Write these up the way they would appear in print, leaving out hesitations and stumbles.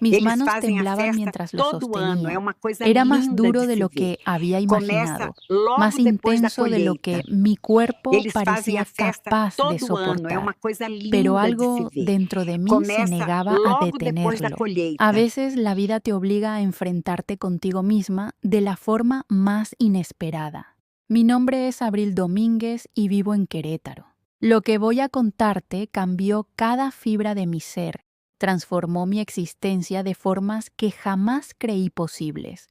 Mis Eles manos fazem a temblaban festa mientras lo todo ano, é sostenía. uma coisa Era más linda duro de de se lo ver. que había Começa imaginado, más logo depois da intenso de lo colheita. que mi cuerpo Eles fazem a parecía festa capaz de todo ano, é uma soportar. coisa Pero linda de se algo ver. dentro de mí se Começa negaba a logo depois da detenerlo. A colheita. veces la vida te obliga a enfrentarte contigo misma de la forma más inesperada. Mi nombre es Abril Domínguez y vivo en Querétaro. Lo que voy a contarte cambió cada fibra de mi ser, transformó mi existencia de formas que jamás creí posibles.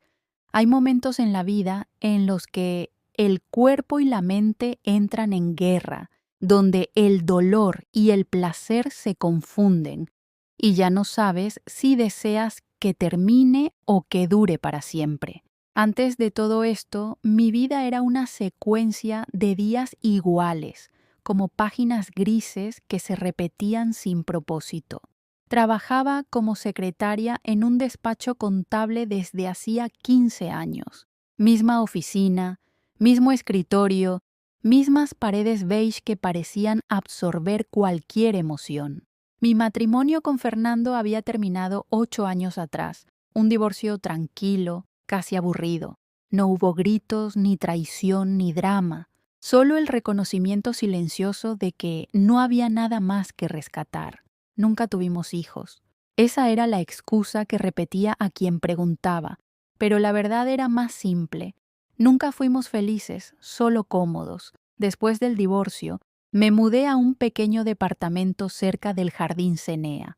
Hay momentos en la vida en los que el cuerpo y la mente entran en guerra, donde el dolor y el placer se confunden, y ya no sabes si deseas que termine o que dure para siempre. Antes de todo esto, mi vida era una secuencia de días iguales, como páginas grises que se repetían sin propósito. Trabajaba como secretaria en un despacho contable desde hacía 15 años. Misma oficina, mismo escritorio, mismas paredes beige que parecían absorber cualquier emoción. Mi matrimonio con Fernando había terminado 8 años atrás, un divorcio tranquilo, casi aburrido. No hubo gritos, ni traición, ni drama, solo el reconocimiento silencioso de que no había nada más que rescatar. Nunca tuvimos hijos. Esa era la excusa que repetía a quien preguntaba, pero la verdad era más simple. Nunca fuimos felices, solo cómodos. Después del divorcio, me mudé a un pequeño departamento cerca del Jardín Cenea.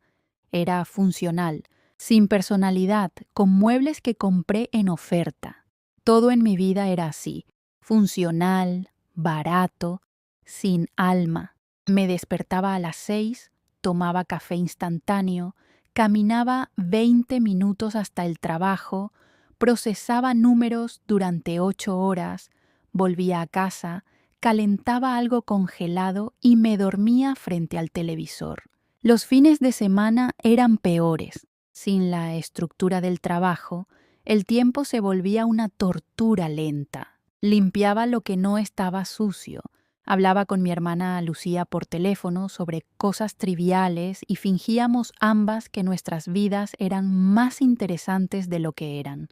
Era funcional, sin personalidad, con muebles que compré en oferta. Todo en mi vida era así, funcional, barato, sin alma. Me despertaba a las 6, tomaba café instantáneo, caminaba 20 minutos hasta el trabajo, procesaba números durante 8 horas, volvía a casa, calentaba algo congelado y me dormía frente al televisor. Los fines de semana eran peores. Sin la estructura del trabajo, el tiempo se volvía una tortura lenta. Limpiaba lo que no estaba sucio. Hablaba con mi hermana Lucía por teléfono sobre cosas triviales y fingíamos ambas que nuestras vidas eran más interesantes de lo que eran.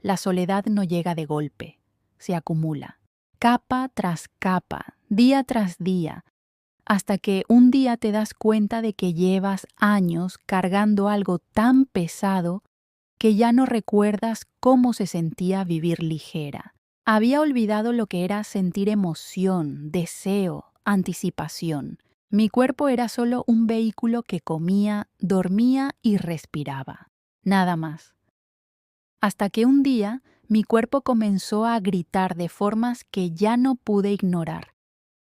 La soledad no llega de golpe, se acumula, capa tras capa, día tras día, hasta que un día te das cuenta de que llevas años cargando algo tan pesado que ya no recuerdas cómo se sentía vivir ligera. Había olvidado lo que era sentir emoción, deseo, anticipación. Mi cuerpo era solo un vehículo que comía, dormía y respiraba. Nada más. Hasta que un día mi cuerpo comenzó a gritar de formas que ya no pude ignorar.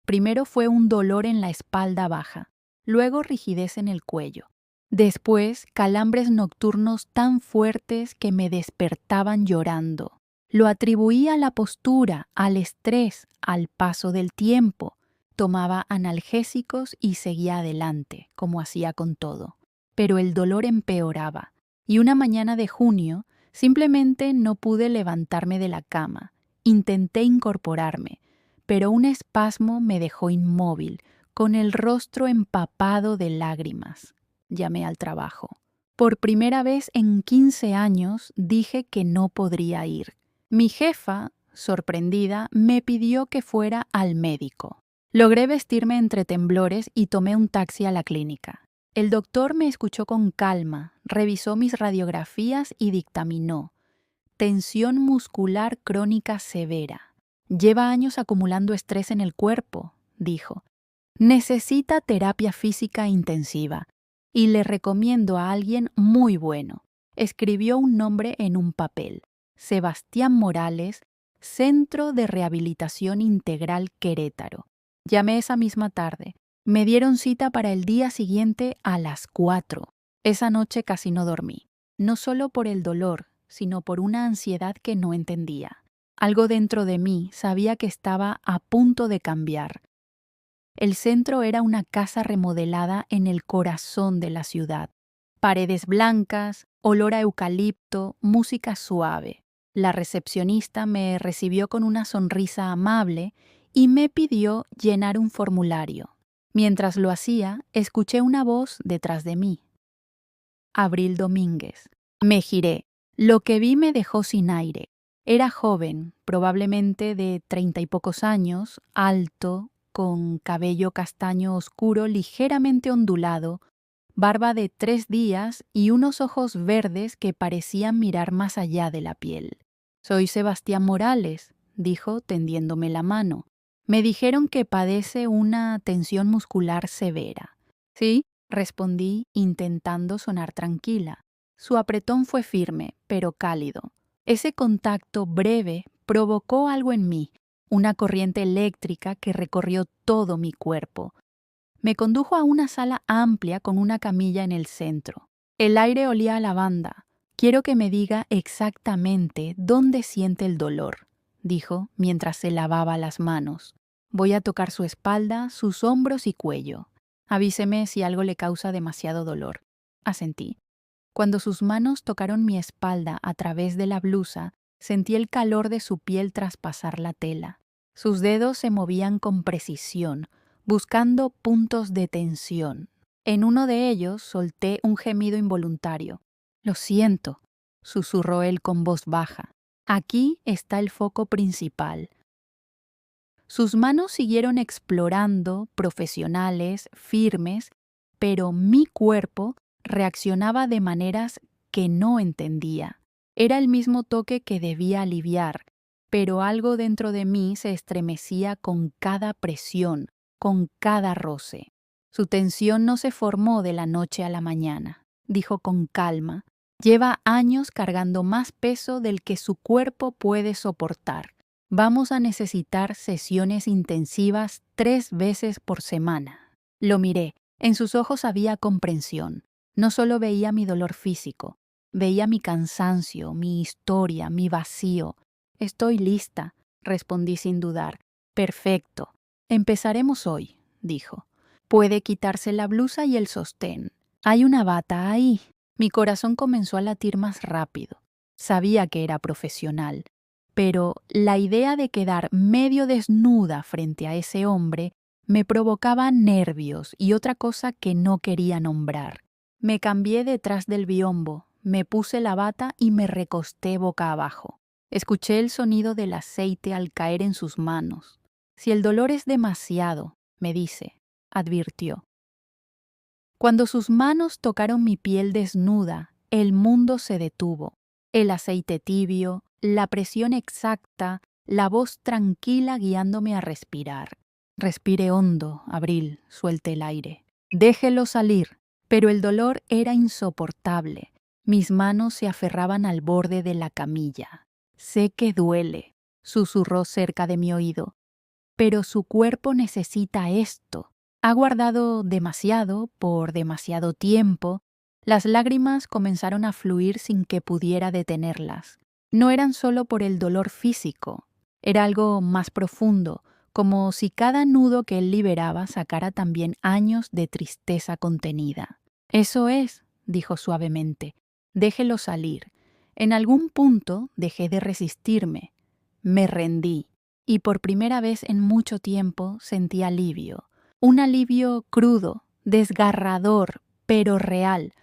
Primero fue un dolor en la espalda baja, luego rigidez en el cuello. Después, calambres nocturnos tan fuertes que me despertaban llorando. Lo atribuía a la postura, al estrés, al paso del tiempo. Tomaba analgésicos y seguía adelante, como hacía con todo. Pero el dolor empeoraba, y una mañana de junio simplemente no pude levantarme de la cama. Intenté incorporarme, pero un espasmo me dejó inmóvil, con el rostro empapado de lágrimas. Llamé al trabajo. Por primera vez en 15 años dije que no podría ir. Mi jefa, sorprendida, me pidió que fuera al médico. Logré vestirme entre temblores y tomé un taxi a la clínica. El doctor me escuchó con calma, revisó mis radiografías y dictaminó: tensión muscular crónica severa. Lleva años acumulando estrés en el cuerpo, dijo. Necesita terapia física intensiva y le recomiendo a alguien muy bueno. Escribió un nombre en un papel: Sebastián Morales, Centro de Rehabilitación Integral Querétaro. Llamé esa misma tarde. Me dieron cita para el día siguiente a las 4. Esa noche casi no dormí, no solo por el dolor, sino por una ansiedad que no entendía. Algo dentro de mí sabía que estaba a punto de cambiar. El centro era una casa remodelada en el corazón de la ciudad. Paredes blancas, olor a eucalipto, música suave. La recepcionista me recibió con una sonrisa amable y me pidió llenar un formulario. Mientras lo hacía, escuché una voz detrás de mí. Abril Domínguez. Me giré. Lo que vi me dejó sin aire. Era joven, probablemente de 30 y pocos años, alto, con cabello castaño oscuro ligeramente ondulado, barba de 3 días y unos ojos verdes que parecían mirar más allá de la piel. «Soy Sebastián Morales», dijo tendiéndome la mano. «Me dijeron que padece una tensión muscular severa». «Sí», respondí intentando sonar tranquila. Su apretón fue firme, pero cálido. Ese contacto breve provocó algo en mí, una corriente eléctrica que recorrió todo mi cuerpo. Me condujo a una sala amplia con una camilla en el centro. El aire olía a lavanda. «Quiero que me diga exactamente dónde siente el dolor», dijo mientras se lavaba las manos. «Voy a tocar su espalda, sus hombros y cuello. Avíseme si algo le causa demasiado dolor». Asentí. Cuando sus manos tocaron mi espalda a través de la blusa, sentí el calor de su piel traspasar la tela. Sus dedos se movían con precisión, buscando puntos de tensión. En uno de ellos solté un gemido involuntario. «Lo siento», susurró él con voz baja. «Aquí está el foco principal». Sus manos siguieron explorando, profesionales, firmes, pero mi cuerpo reaccionaba de maneras que no entendía. Era el mismo toque que debía aliviar, pero algo dentro de mí se estremecía con cada presión, con cada roce. «Su tensión no se formó de la noche a la mañana», dijo con calma. «Lleva años cargando más peso del que su cuerpo puede soportar. Vamos a necesitar sesiones intensivas 3 veces por semana». Lo miré. En sus ojos había comprensión. No solo veía mi dolor físico, veía mi cansancio, mi historia, mi vacío. «Estoy lista», respondí sin dudar. «Perfecto. Empezaremos hoy», dijo. «Puede quitarse la blusa y el sostén. Hay una bata ahí». Mi corazón comenzó a latir más rápido. Sabía que era profesional, pero la idea de quedar medio desnuda frente a ese hombre me provocaba nervios y otra cosa que no quería nombrar. Me cambié detrás del biombo, me puse la bata y me recosté boca abajo. Escuché el sonido del aceite al caer en sus manos. «Si el dolor es demasiado», me dice, advirtió. Cuando sus manos tocaron mi piel desnuda, el mundo se detuvo. El aceite tibio, la presión exacta, la voz tranquila guiándome a respirar. «Respire hondo, Abril», suelte el aire. «Déjelo salir». Pero el dolor era insoportable. Mis manos se aferraban al borde de la camilla. «Sé que duele», susurró cerca de mi oído. «Pero su cuerpo necesita esto. Ha guardado demasiado por demasiado tiempo». Las lágrimas comenzaron a fluir sin que pudiera detenerlas. No eran solo por el dolor físico. Era algo más profundo, como si cada nudo que él liberaba sacara también años de tristeza contenida. «Eso es», dijo suavemente. «Déjelo salir». En algún punto dejé de resistirme. Me rendí. Y por primera vez en mucho tiempo sentí alivio. Un alivio crudo, desgarrador, pero real.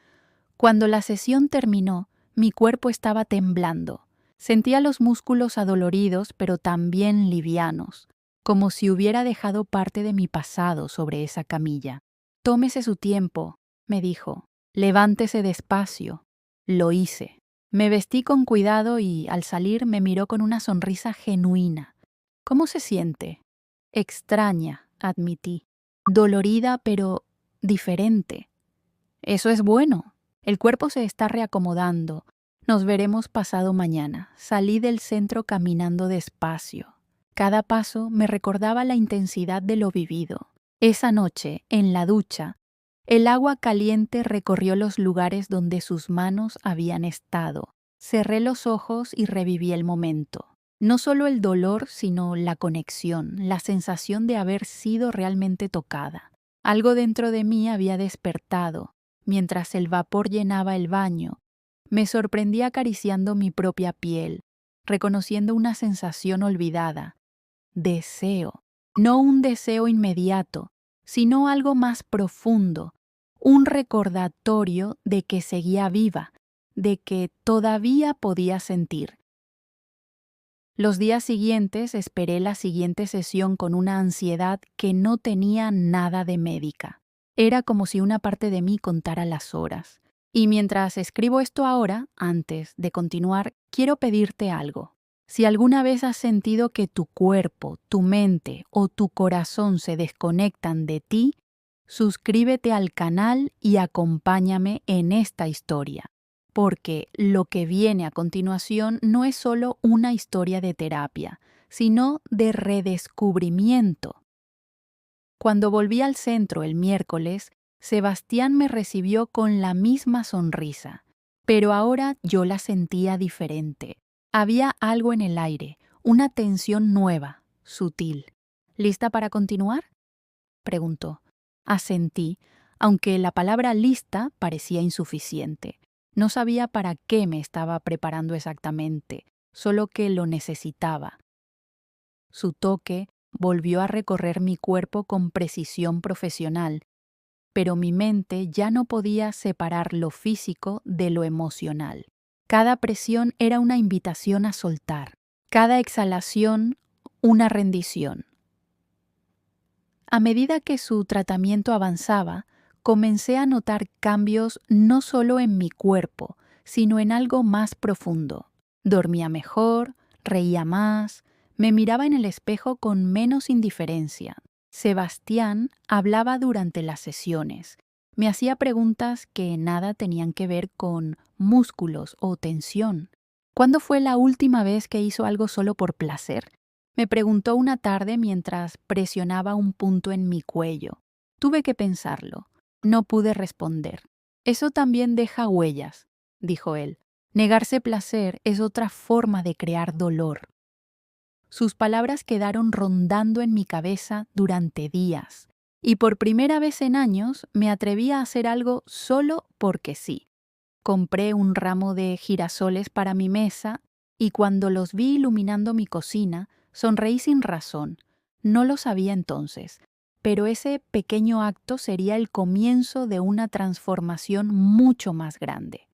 Cuando la sesión terminó, mi cuerpo estaba temblando. Sentía los músculos adoloridos, pero también livianos, como si hubiera dejado parte de mi pasado sobre esa camilla. «Tómese su tiempo», me dijo. «Levántese despacio». Lo hice. Me vestí con cuidado y, al salir, me miró con una sonrisa genuina. «¿Cómo se siente?» «Extraña», admití. «Dolorida, pero diferente». «Eso es bueno. El cuerpo se está reacomodando. Nos veremos pasado mañana». Salí del centro caminando despacio. Cada paso me recordaba la intensidad de lo vivido. Esa noche, en la ducha, el agua caliente recorrió los lugares donde sus manos habían estado. Cerré los ojos y reviví el momento. No solo el dolor, sino la conexión, la sensación de haber sido realmente tocada. Algo dentro de mí había despertado. Mientras el vapor llenaba el baño, me sorprendí acariciando mi propia piel, reconociendo una sensación olvidada. Deseo. No un deseo inmediato, sino algo más profundo. un recordatorio de que seguía viva, de que todavía podía sentir. Los días siguientes esperé la siguiente sesión con una ansiedad que no tenía nada de médica. Era como si una parte de mí contara las horas. Y mientras escribo esto ahora, antes de continuar, quiero pedirte algo. Si alguna vez has sentido que tu cuerpo, tu mente o tu corazón se desconectan de ti, suscríbete al canal y acompáñame en esta historia. Porque lo que viene a continuación no es solo una historia de terapia, sino de redescubrimiento. Cuando volví al centro el miércoles, Sebastián me recibió con la misma sonrisa, pero ahora yo la sentía diferente. Había algo en el aire, una tensión nueva, sutil. ¿Lista para continuar?, preguntó. Asentí, aunque la palabra lista parecía insuficiente. No sabía para qué me estaba preparando exactamente, solo que lo necesitaba. Su toque volvió a recorrer mi cuerpo con precisión profesional, pero mi mente ya no podía separar lo físico de lo emocional. Cada presión era una invitación a soltar, cada exhalación una rendición. A medida que su tratamiento avanzaba, comencé a notar cambios no solo en mi cuerpo, sino en algo más profundo. Dormía mejor, reía más, me miraba en el espejo con menos indiferencia. Sebastián hablaba durante las sesiones. Me hacía preguntas que nada tenían que ver con músculos o tensión. ¿Cuándo fue la última vez que hizo algo solo por placer?, me preguntó una tarde mientras presionaba un punto en mi cuello. Tuve que pensarlo. No pude responder. Eso también deja huellas, dijo él. Negarse placer es otra forma de crear dolor. Sus palabras quedaron rondando en mi cabeza durante días, y por primera vez en años me atreví a hacer algo solo porque sí. Compré un ramo de girasoles para mi mesa y cuando los vi iluminando mi cocina, sonreí sin razón. No lo sabía entonces, pero ese pequeño acto sería el comienzo de una transformación mucho más grande.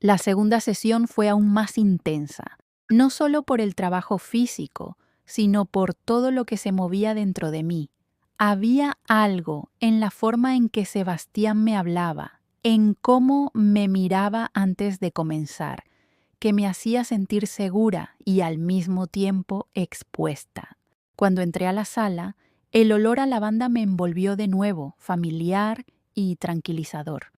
La segunda sesión fue aún más intensa, no solo por el trabajo físico, sino por todo lo que se movía dentro de mí. Había algo en la forma en que Sebastián me hablaba, en cómo me miraba antes de comenzar, que me hacía sentir segura y al mismo tiempo expuesta. Cuando entré a la sala, el olor a lavanda me envolvió de nuevo, familiar y tranquilizador.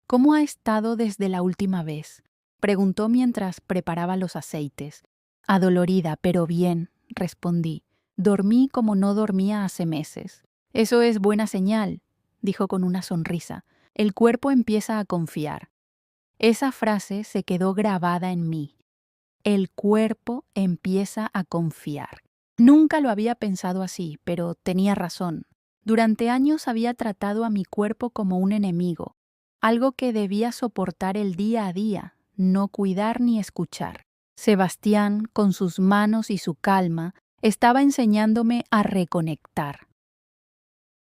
¿Cómo ha estado desde la última vez?, preguntó mientras preparaba los aceites. Adolorida, pero bien, respondí. Dormí como no dormía hace meses. Eso es buena señal, dijo con una sonrisa. El cuerpo empieza a confiar. Esa frase se quedó grabada en mí. El cuerpo empieza a confiar. Nunca lo había pensado así, pero tenía razón. Durante años había tratado a mi cuerpo como un enemigo, algo que debía soportar el día a día, no cuidar ni escuchar. Sebastián, con sus manos y su calma, estaba enseñándome a reconectar.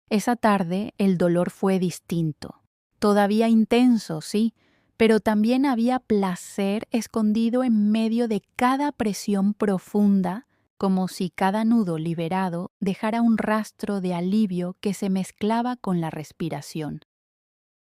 Esa tarde el dolor fue distinto. Todavía intenso, sí, pero también había placer escondido en medio de cada presión profunda, como si cada nudo liberado dejara un rastro de alivio que se mezclaba con la respiración.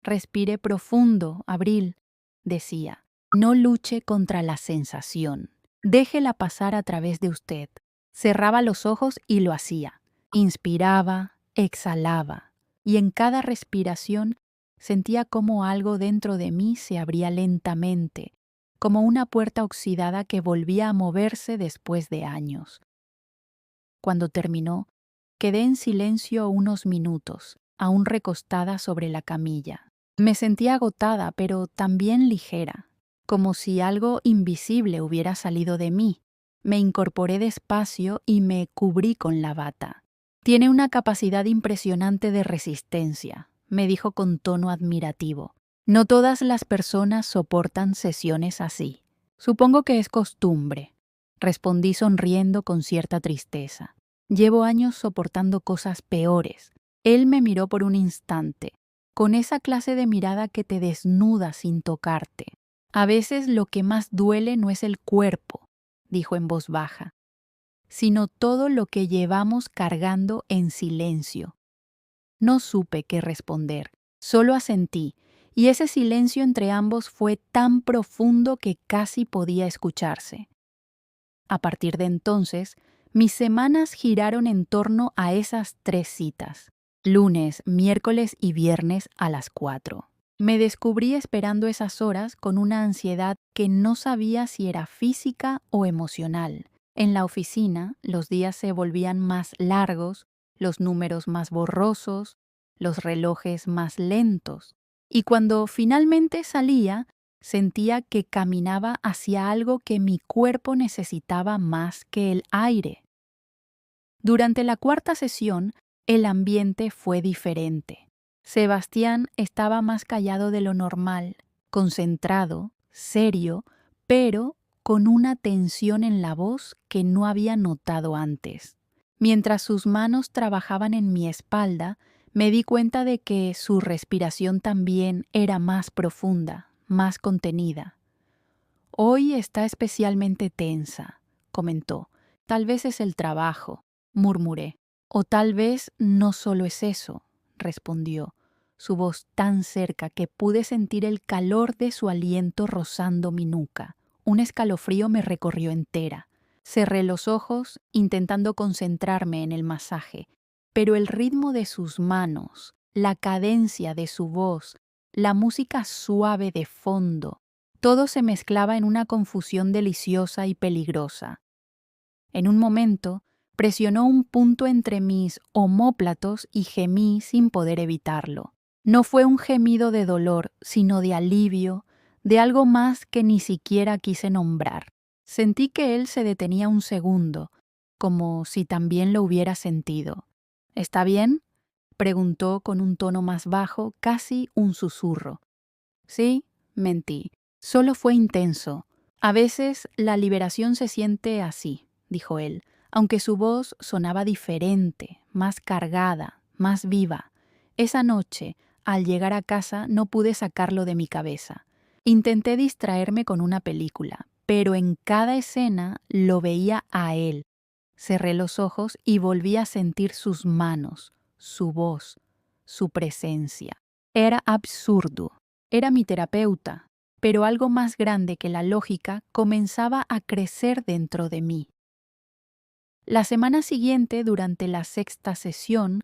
Respire profundo, Abril, decía. No luche contra la sensación. Déjela pasar a través de usted. Cerraba los ojos y lo hacía. Inspiraba, exhalaba, y en cada respiración sentía como algo dentro de mí se abría lentamente, como una puerta oxidada que volvía a moverse después de años. Cuando terminó, quedé en silencio unos minutos, aún recostada sobre la camilla. Me sentía agotada, pero también ligera, como si algo invisible hubiera salido de mí. Me incorporé despacio y me cubrí con la bata. Tiene una capacidad impresionante de resistencia, me dijo con tono admirativo. No todas las personas soportan sesiones así. Supongo que es costumbre, respondí sonriendo con cierta tristeza. Llevo años soportando cosas peores. Él me miró por un instante, con esa clase de mirada que te desnuda sin tocarte. A veces lo que más duele no es el cuerpo, dijo en voz baja, sino todo lo que llevamos cargando en silencio. No supe qué responder, solo asentí, y ese silencio entre ambos fue tan profundo que casi podía escucharse. A partir de entonces, mis semanas giraron en torno a esas 3 citas, lunes, miércoles y viernes a las 4. Me descubrí esperando esas horas con una ansiedad que no sabía si era física o emocional. En la oficina, los días se volvían más largos, los números más borrosos, los relojes más lentos. Y cuando finalmente salía, sentía que caminaba hacia algo que mi cuerpo necesitaba más que el aire. Durante la 4ª sesión, el ambiente fue diferente. Sebastián estaba más callado de lo normal, concentrado, serio, pero con una tensión en la voz que no había notado antes. Mientras sus manos trabajaban en mi espalda, me di cuenta de que su respiración también era más profunda, más contenida. Hoy está especialmente tensa, comentó. Tal vez es el trabajo, murmuré. O tal vez no solo es eso, respondió, su voz tan cerca que pude sentir el calor de su aliento rozando mi nuca. Un escalofrío me recorrió entera. Cerré los ojos intentando concentrarme en el masaje, pero el ritmo de sus manos, la cadencia de su voz, la música suave de fondo, todo se mezclaba en una confusión deliciosa y peligrosa. En un momento, presionó un punto entre mis omóplatos y gemí sin poder evitarlo. No fue un gemido de dolor, sino de alivio, de algo más que ni siquiera quise nombrar. Sentí que él se detenía un segundo, como si también lo hubiera sentido. ¿Está bien?, preguntó con un tono más bajo, casi un susurro. Sí, mentí. Solo fue intenso. A veces la liberación se siente así, dijo él, aunque su voz sonaba diferente, más cargada, más viva. Esa noche, al llegar a casa, no pude sacarlo de mi cabeza. Intenté distraerme con una película, pero en cada escena lo veía a él. Cerré los ojos y volví a sentir sus manos, su voz, su presencia. Era absurdo. Era mi terapeuta, pero algo más grande que la lógica comenzaba a crecer dentro de mí. La semana siguiente, durante la 6ª sesión,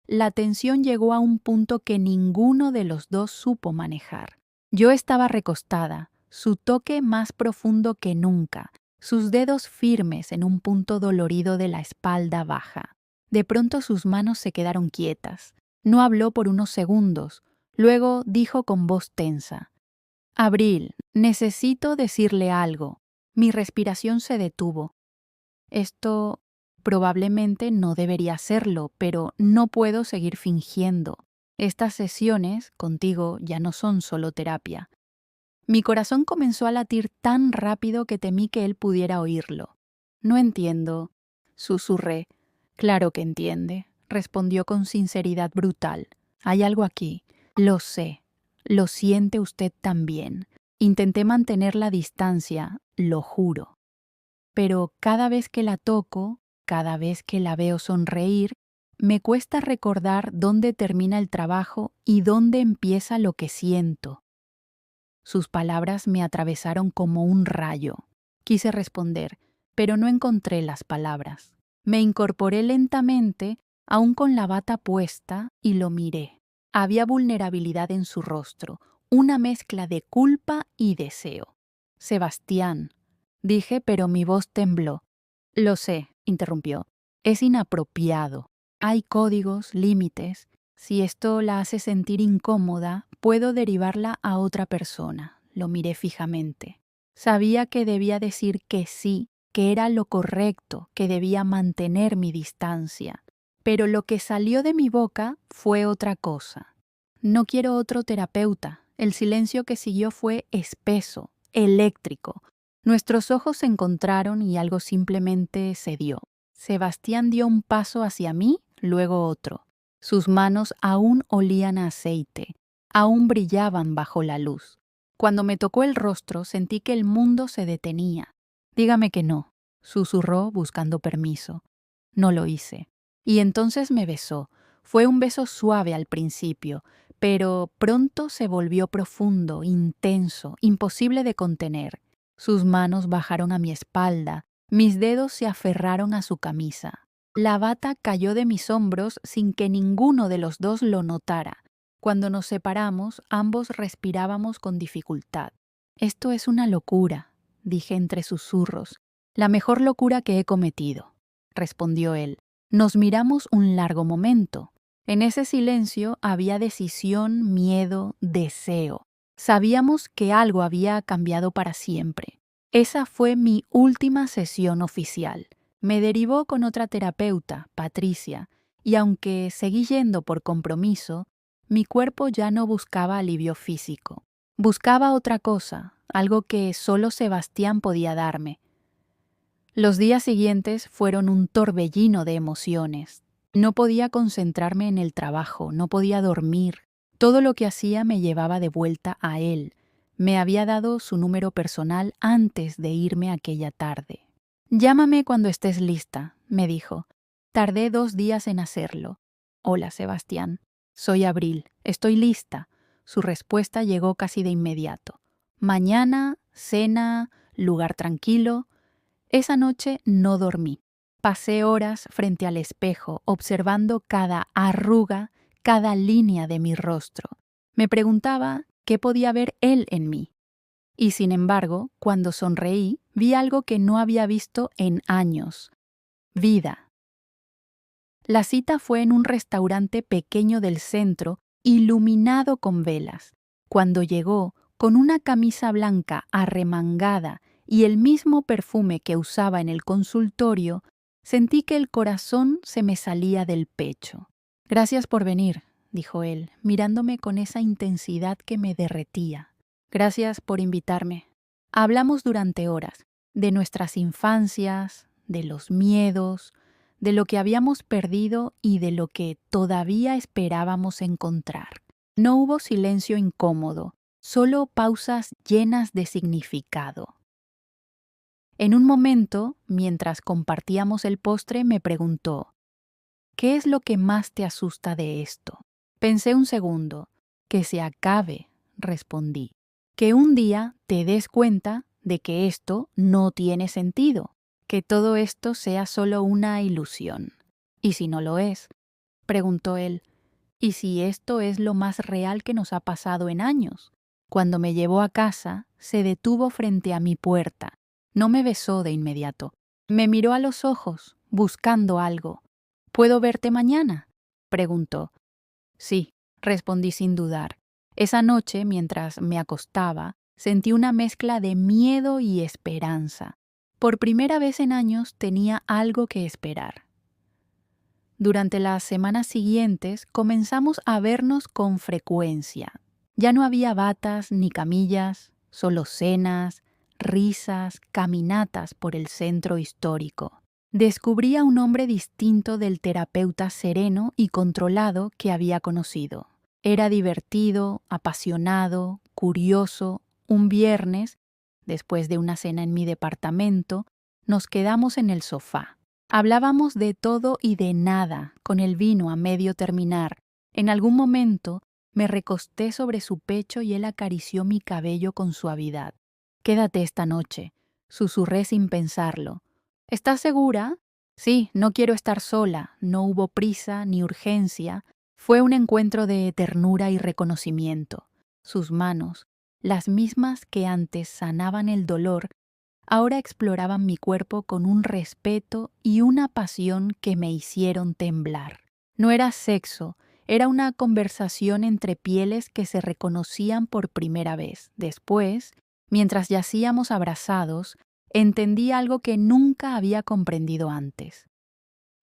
la tensión llegó a un punto que ninguno de los dos supo manejar. Yo estaba recostada, su toque más profundo que nunca, sus dedos firmes en un punto dolorido de la espalda baja. De pronto sus manos se quedaron quietas. No habló por unos segundos. Luego dijo con voz tensa: «Abril, necesito decirle algo». Mi respiración se detuvo. Esto probablemente no debería hacerlo, pero no puedo seguir fingiendo. Estas sesiones contigo ya no son solo terapia. Mi corazón comenzó a latir tan rápido que temí que él pudiera oírlo. «No entiendo», susurré. «Claro que entiende», respondió con sinceridad brutal. «Hay algo aquí. Lo sé. Lo siente usted también». Intenté mantener la distancia, lo juro. Pero cada vez que la toco, cada vez que la veo sonreír, me cuesta recordar dónde termina el trabajo y dónde empieza lo que siento. Sus palabras me atravesaron como un rayo. Quise responder, pero no encontré las palabras. Me incorporé lentamente, aún con la bata puesta, y lo miré. Había vulnerabilidad en su rostro, una mezcla de culpa y deseo. «Sebastián», dije, pero mi voz tembló. «Lo sé», interrumpió. «Es inapropiado. Hay códigos, límites. Si esto la hace sentir incómoda, puedo derivarla a otra persona». Lo miré fijamente. Sabía que debía decir que sí, que era lo correcto, que debía mantener mi distancia. Pero lo que salió de mi boca fue otra cosa. «No quiero otro terapeuta». El silencio que siguió fue espeso, eléctrico. Nuestros ojos se encontraron y algo simplemente se dio. Sebastián dio un paso hacia mí, luego otro. Sus manos aún olían a aceite, aún brillaban bajo la luz. Cuando me tocó el rostro sentí que el mundo se detenía. Dígame que no, susurró buscando permiso. No lo hice. Y entonces me besó. Fue un beso suave al principio, pero pronto se volvió profundo, intenso, imposible de contener. Sus manos bajaron a mi espalda, mis dedos se aferraron a su camisa. La bata cayó de mis hombros sin que ninguno de los dos lo notara. Cuando nos separamos, ambos respirábamos con dificultad. Esto es una locura, dije entre susurros. La mejor locura que he cometido, respondió él. Nos miramos un largo momento. En ese silencio había decisión, miedo, deseo. Sabíamos que algo había cambiado para siempre. Esa fue mi última sesión oficial. Me derivó con otra terapeuta, Patricia, y aunque seguí yendo por compromiso, mi cuerpo ya no buscaba alivio físico. Buscaba otra cosa, algo que solo Sebastián podía darme. Los días siguientes fueron un torbellino de emociones. No podía concentrarme en el trabajo, no podía dormir. Todo lo que hacía me llevaba de vuelta a él. Me había dado su número personal antes de irme aquella tarde. Llámame cuando estés lista, me dijo. Tardé 2 días en hacerlo. Hola, Sebastián. Soy Abril. Estoy lista. Su respuesta llegó casi de inmediato. Mañana, cena, lugar tranquilo. Esa noche no dormí. Pasé horas frente al espejo, observando cada arruga, cada línea de mi rostro. Me preguntaba qué podía ver él en mí. Y sin embargo, cuando sonreí, vi algo que no había visto en años. Vida. La cita fue en un restaurante pequeño del centro, iluminado con velas. Cuando llegó, con una camisa blanca arremangada y el mismo perfume que usaba en el consultorio, sentí que el corazón se me salía del pecho. Gracias por venir, dijo él, mirándome con esa intensidad que me derretía. Gracias por invitarme. Hablamos durante horas, de nuestras infancias, de los miedos, de lo que habíamos perdido y de lo que todavía esperábamos encontrar. No hubo silencio incómodo, solo pausas llenas de significado. En un momento, mientras compartíamos el postre, me preguntó, ¿qué es lo que más te asusta de esto? Pensé un segundo. Que se acabe, respondí. Que un día te des cuenta de que esto no tiene sentido, que todo esto sea solo una ilusión. ¿Y si no lo es? Preguntó él. ¿Y si esto es lo más real que nos ha pasado en años? Cuando me llevó a casa, se detuvo frente a mi puerta. No me besó de inmediato. Me miró a los ojos, buscando algo. ¿Puedo verte mañana?, preguntó. Sí, respondí sin dudar. Esa noche, mientras me acostaba, sentí una mezcla de miedo y esperanza. Por primera vez en años tenía algo que esperar. Durante las semanas siguientes comenzamos a vernos con frecuencia. Ya no había batas ni camillas, solo cenas, risas, caminatas por el centro histórico. Descubrí a un hombre distinto del terapeuta sereno y controlado que había conocido. Era divertido, apasionado, curioso. Un viernes, después de una cena en mi departamento, nos quedamos en el sofá. Hablábamos de todo y de nada, con el vino a medio terminar. En algún momento me recosté sobre su pecho y él acarició mi cabello con suavidad. «Quédate esta noche», susurré sin pensarlo. «¿Estás segura?» «Sí, no quiero estar sola». No hubo prisa ni urgencia. Fue un encuentro de ternura y reconocimiento. Sus manos, las mismas que antes sanaban el dolor, ahora exploraban mi cuerpo con un respeto y una pasión que me hicieron temblar. No era sexo, era una conversación entre pieles que se reconocían por primera vez. Después, mientras yacíamos abrazados, entendí algo que nunca había comprendido antes.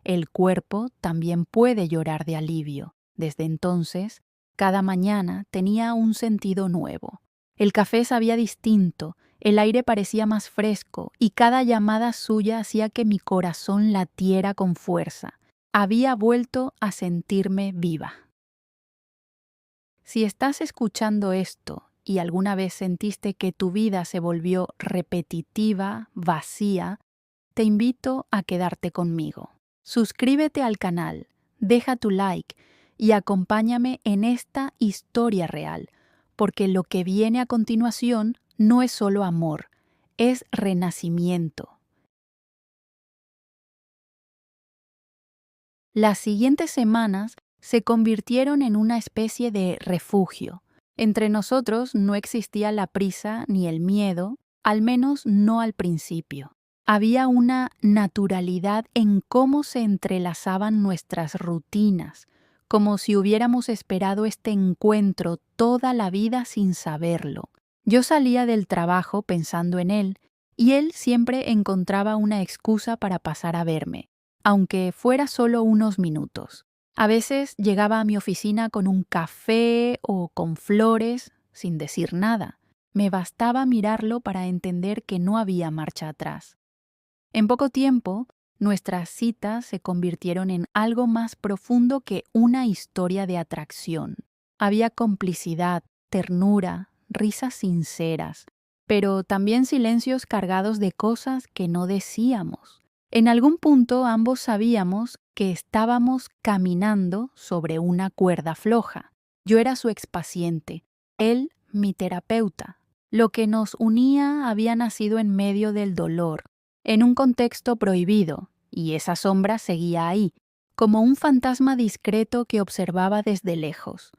El cuerpo también puede llorar de alivio. Desde entonces, cada mañana tenía un sentido nuevo. El café sabía distinto, El aire parecía más fresco y cada llamada suya hacía que mi corazón latiera con fuerza. Había vuelto a sentirme viva. Si estás escuchando esto y alguna vez sentiste que tu vida se volvió repetitiva, vacía, te invito a quedarte conmigo. Suscríbete al canal, deja tu like y acompáñame en esta historia real, porque lo que viene a continuación no es solo amor, es renacimiento. Las siguientes semanas se convirtieron en una especie de refugio. Entre nosotros no existía la prisa ni el miedo, al menos no al principio. Había una naturalidad en cómo se entrelazaban nuestras rutinas, como si hubiéramos esperado este encuentro toda la vida sin saberlo. Yo salía del trabajo pensando en él, y él siempre encontraba una excusa para pasar a verme, aunque fuera solo unos minutos. A veces llegaba a mi oficina con un café o con flores, sin decir nada. Me bastaba mirarlo para entender que no había marcha atrás. En poco tiempo, nuestras citas se convirtieron en algo más profundo que una historia de atracción. Había complicidad, ternura, risas sinceras, pero también silencios cargados de cosas que no decíamos. En algún punto ambos sabíamos que estábamos caminando sobre una cuerda floja. Yo era su expaciente, él mi terapeuta. Lo que nos unía había nacido en medio del dolor, en un contexto prohibido, y esa sombra seguía ahí, como un fantasma discreto que observaba desde lejos.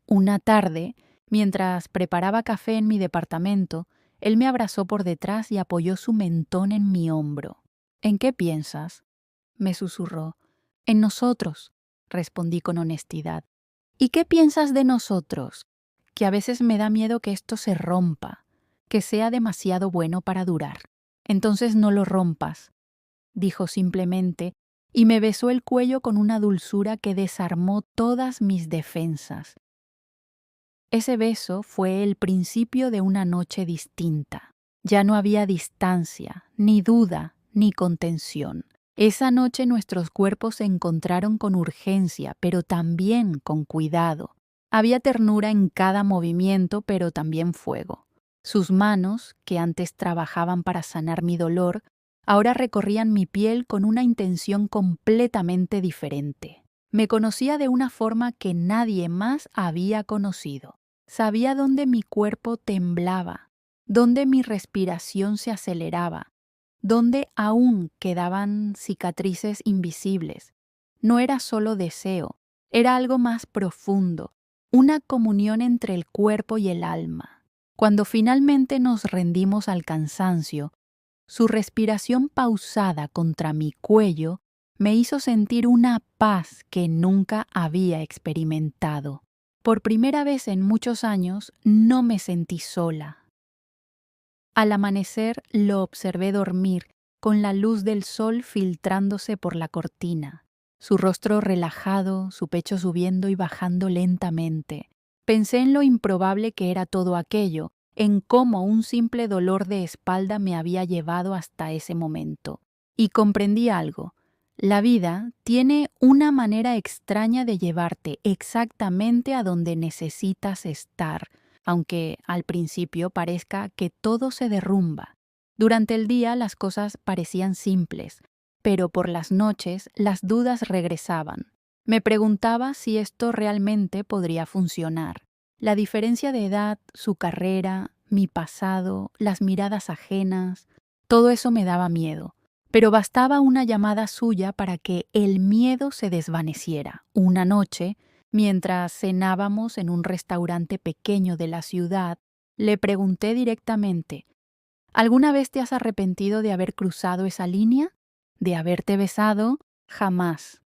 Una tarde, mientras preparaba café en mi departamento, él me abrazó por detrás y apoyó su mentón en mi hombro. ¿En qué piensas?, me susurró. En nosotros, respondí con honestidad. ¿Y qué piensas de nosotros? Que a veces me da miedo que esto se rompa, que sea demasiado bueno para durar. Entonces no lo rompas, dijo simplemente, y me besó el cuello con una dulzura que desarmó todas mis defensas. Ese beso fue el principio de una noche distinta. Ya no había distancia, ni duda, ni contención. Esa noche nuestros cuerpos se encontraron con urgencia, pero también con cuidado. Había ternura en cada movimiento, pero también fuego. Sus manos, que antes trabajaban para sanar mi dolor, ahora recorrían mi piel con una intención completamente diferente. Me conocía de una forma que nadie más había conocido. Sabía dónde mi cuerpo temblaba, dónde mi respiración se aceleraba, dónde aún quedaban cicatrices invisibles. No era solo deseo, era algo más profundo, una comunión entre el cuerpo y el alma. Cuando finalmente nos rendimos al cansancio, su respiración pausada contra mi cuello me hizo sentir una paz que nunca había experimentado. Por primera vez en muchos años no me sentí sola. Al amanecer lo observé dormir con la luz del sol filtrándose por la cortina, su rostro relajado, su pecho subiendo y bajando lentamente. Pensé en lo improbable que era todo aquello, en cómo un simple dolor de espalda me había llevado hasta ese momento. Y comprendí algo. La vida tiene una manera extraña de llevarte exactamente a donde necesitas estar, aunque al principio parezca que todo se derrumba. Durante el día las cosas parecían simples, pero por las noches las dudas regresaban. Me preguntaba si esto realmente podría funcionar. La diferencia de edad, su carrera, mi pasado, las miradas ajenas, todo eso me daba miedo. Pero bastaba una llamada suya para que el miedo se desvaneciera. Una noche, mientras cenábamos en un restaurante pequeño de la ciudad, le pregunté directamente, ¿alguna vez te has arrepentido de haber cruzado esa línea? ¿De haberte besado? Jamás.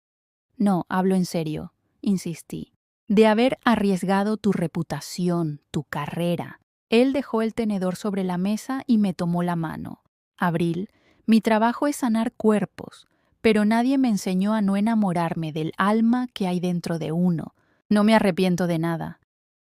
No, hablo en serio, insistí. De haber arriesgado tu reputación, tu carrera. Él dejó el tenedor sobre la mesa y me tomó la mano. Abril, mi trabajo es sanar cuerpos, pero nadie me enseñó a no enamorarme del alma que hay dentro de uno. No me arrepiento de nada.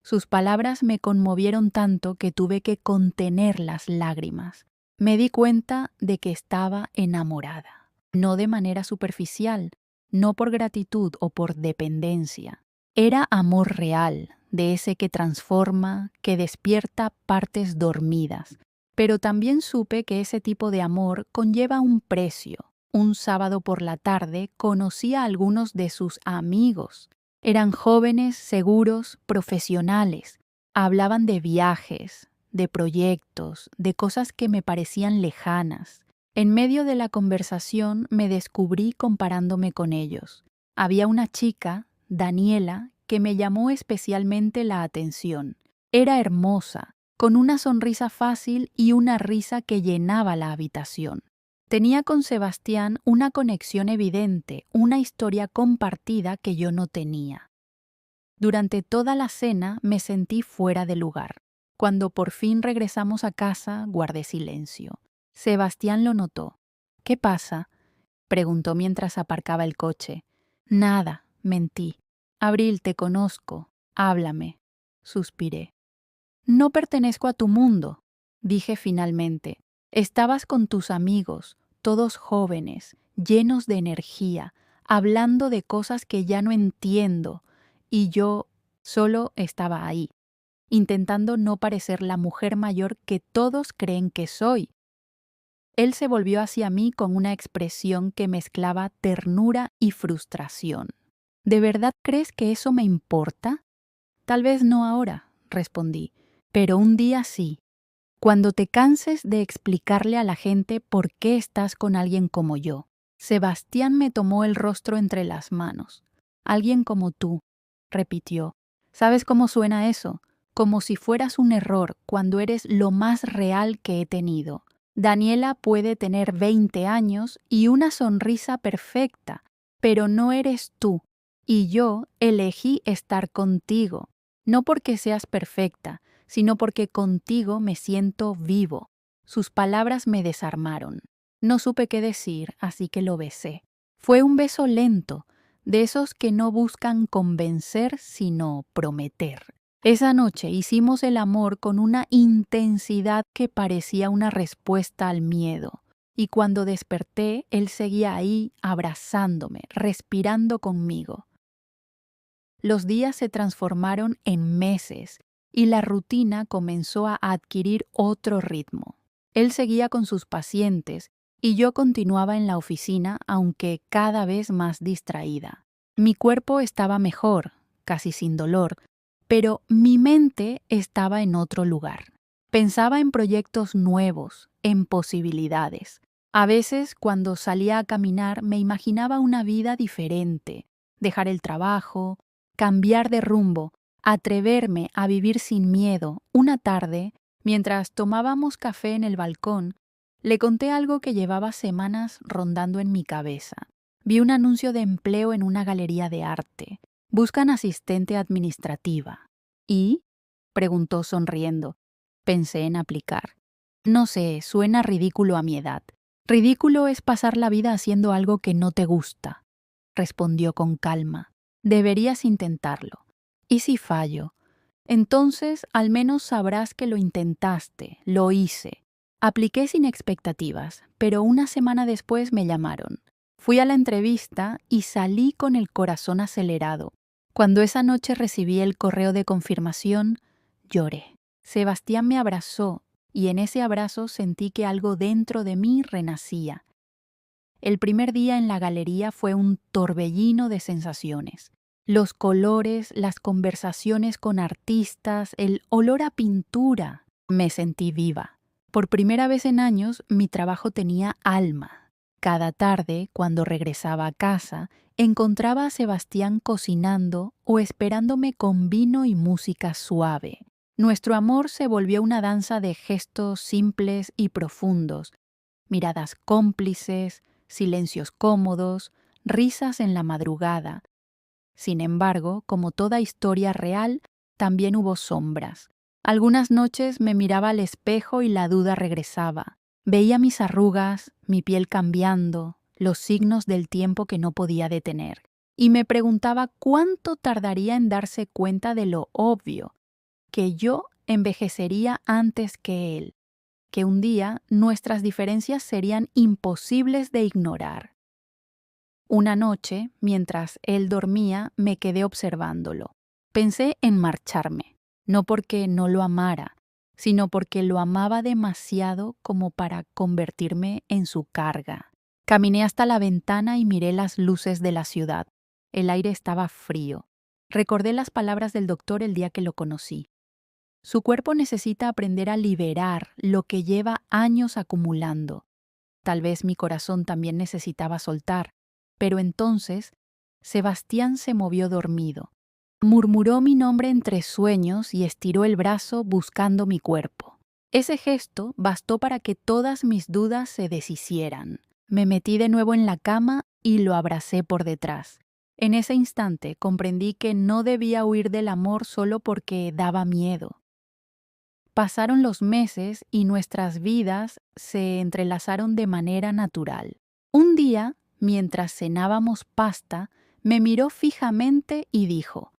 Sus palabras me conmovieron tanto que tuve que contener las lágrimas. Me di cuenta de que estaba enamorada, no de manera superficial, no por gratitud o por dependencia. Era amor real, de ese que transforma, que despierta partes dormidas. Pero también supe que ese tipo de amor conlleva un precio. Un sábado por la tarde conocí a algunos de sus amigos. Eran jóvenes, seguros, profesionales. Hablaban de viajes, de proyectos, de cosas que me parecían lejanas. En medio de la conversación me descubrí comparándome con ellos. Había una chica, Daniela, que me llamó especialmente la atención. Era hermosa, con una sonrisa fácil y una risa que llenaba la habitación. Tenía con Sebastián una conexión evidente, una historia compartida que yo no tenía. Durante toda la cena me sentí fuera de lugar. Cuando por fin regresamos a casa, guardé silencio. Sebastián lo notó. ¿Qué pasa?, preguntó mientras aparcaba el coche. Nada, mentí. Abril, te conozco. Háblame. Suspiré. No pertenezco a tu mundo, dije finalmente. Estabas con tus amigos, todos jóvenes, llenos de energía, hablando de cosas que ya no entiendo, y yo solo estaba ahí, intentando no parecer la mujer mayor que todos creen que soy. Él se volvió hacia mí con una expresión que mezclaba ternura y frustración. ¿De verdad crees que eso me importa? Tal vez no ahora, respondí, pero un día sí. Cuando te canses de explicarle a la gente por qué estás con alguien como yo. Sebastián me tomó el rostro entre las manos. Alguien como tú, repitió. ¿Sabes cómo suena eso? Como si fueras un error cuando eres lo más real que he tenido. Daniela puede tener 20 años y una sonrisa perfecta, pero no eres tú. Y yo elegí estar contigo, no porque seas perfecta, sino porque contigo me siento vivo. Sus palabras me desarmaron. No supe qué decir, así que lo besé. Fue un beso lento, de esos que no buscan convencer, sino prometer. Esa noche hicimos el amor con una intensidad que parecía una respuesta al miedo. Y cuando desperté, él seguía ahí, abrazándome, respirando conmigo. Los días se transformaron en meses y la rutina comenzó a adquirir otro ritmo. Él seguía con sus pacientes y yo continuaba en la oficina, aunque cada vez más distraída. Mi cuerpo estaba mejor, casi sin dolor, pero mi mente estaba en otro lugar. Pensaba en proyectos nuevos, en posibilidades. A veces, cuando salía a caminar, me imaginaba una vida diferente, dejar el trabajo, cambiar de rumbo, atreverme a vivir sin miedo. Una tarde, mientras tomábamos café en el balcón, le conté algo que llevaba semanas rondando en mi cabeza. Vi un anuncio de empleo en una galería de arte. Buscan asistente administrativa. ¿Y?, preguntó sonriendo. Pensé en aplicar. No sé, suena ridículo a mi edad. Ridículo es pasar la vida haciendo algo que no te gusta, respondió con calma. Deberías intentarlo. ¿Y si fallo? Entonces al menos sabrás que lo intentaste, lo hice. Apliqué sin expectativas, pero una semana después me llamaron. Fui a la entrevista y salí con el corazón acelerado. Cuando esa noche recibí el correo de confirmación, lloré. Sebastián me abrazó y en ese abrazo sentí que algo dentro de mí renacía. El primer día en la galería fue un torbellino de sensaciones. Los colores, las conversaciones con artistas, el olor a pintura. Me sentí viva. Por primera vez en años, mi trabajo tenía alma. Cada tarde, cuando regresaba a casa, encontraba a Sebastián cocinando o esperándome con vino y música suave. Nuestro amor se volvió una danza de gestos simples y profundos, miradas cómplices, silencios cómodos, risas en la madrugada. Sin embargo, como toda historia real, también hubo sombras. Algunas noches me miraba al espejo y la duda regresaba. Veía mis arrugas, mi piel cambiando, los signos del tiempo que no podía detener. Y me preguntaba cuánto tardaría en darse cuenta de lo obvio, que yo envejecería antes que él, que un día nuestras diferencias serían imposibles de ignorar. Una noche, mientras él dormía, me quedé observándolo. Pensé en marcharme, no porque no lo amara, sino porque lo amaba demasiado como para convertirme en su carga. Caminé hasta la ventana y miré las luces de la ciudad. El aire estaba frío. Recordé las palabras del doctor el día que lo conocí. Su cuerpo necesita aprender a liberar lo que lleva años acumulando. Tal vez mi corazón también necesitaba soltar, pero entonces Sebastián se movió dormido. Murmuró mi nombre entre sueños y estiró el brazo buscando mi cuerpo. Ese gesto bastó para que todas mis dudas se deshicieran. Me metí de nuevo en la cama y lo abracé por detrás. En ese instante comprendí que no debía huir del amor solo porque daba miedo. Pasaron los meses y nuestras vidas se entrelazaron de manera natural. Un día, mientras cenábamos pasta, me miró fijamente y dijo: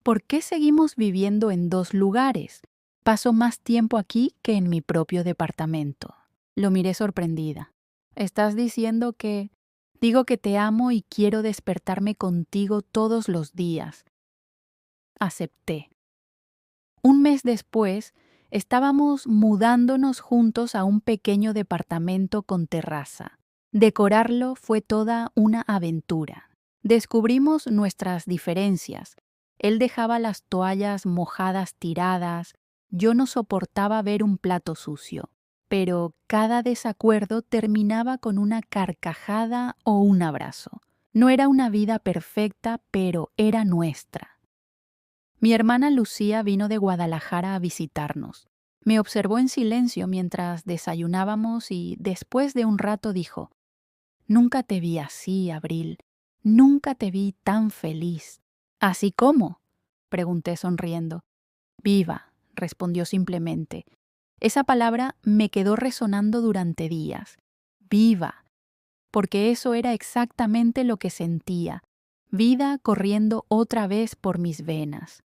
¿por qué seguimos viviendo en dos lugares? Paso más tiempo aquí que en mi propio departamento. Lo miré sorprendida. ¿Estás diciendo que... Digo que te amo y quiero despertarme contigo todos los días? Acepté. Un mes después, estábamos mudándonos juntos a un pequeño departamento con terraza. Decorarlo fue toda una aventura. Descubrimos nuestras diferencias. Él dejaba las toallas mojadas tiradas, yo no soportaba ver un plato sucio. Pero cada desacuerdo terminaba con una carcajada o un abrazo. No era una vida perfecta, pero era nuestra. Mi hermana Lucía vino de Guadalajara a visitarnos. Me observó en silencio mientras desayunábamos y después de un rato dijo: «Nunca te vi así, Abril. Nunca te vi tan feliz». «¿Así cómo?», pregunté sonriendo. «Viva», respondió simplemente. Esa palabra me quedó resonando durante días. Viva, porque eso era exactamente lo que sentía. Vida corriendo otra vez por mis venas.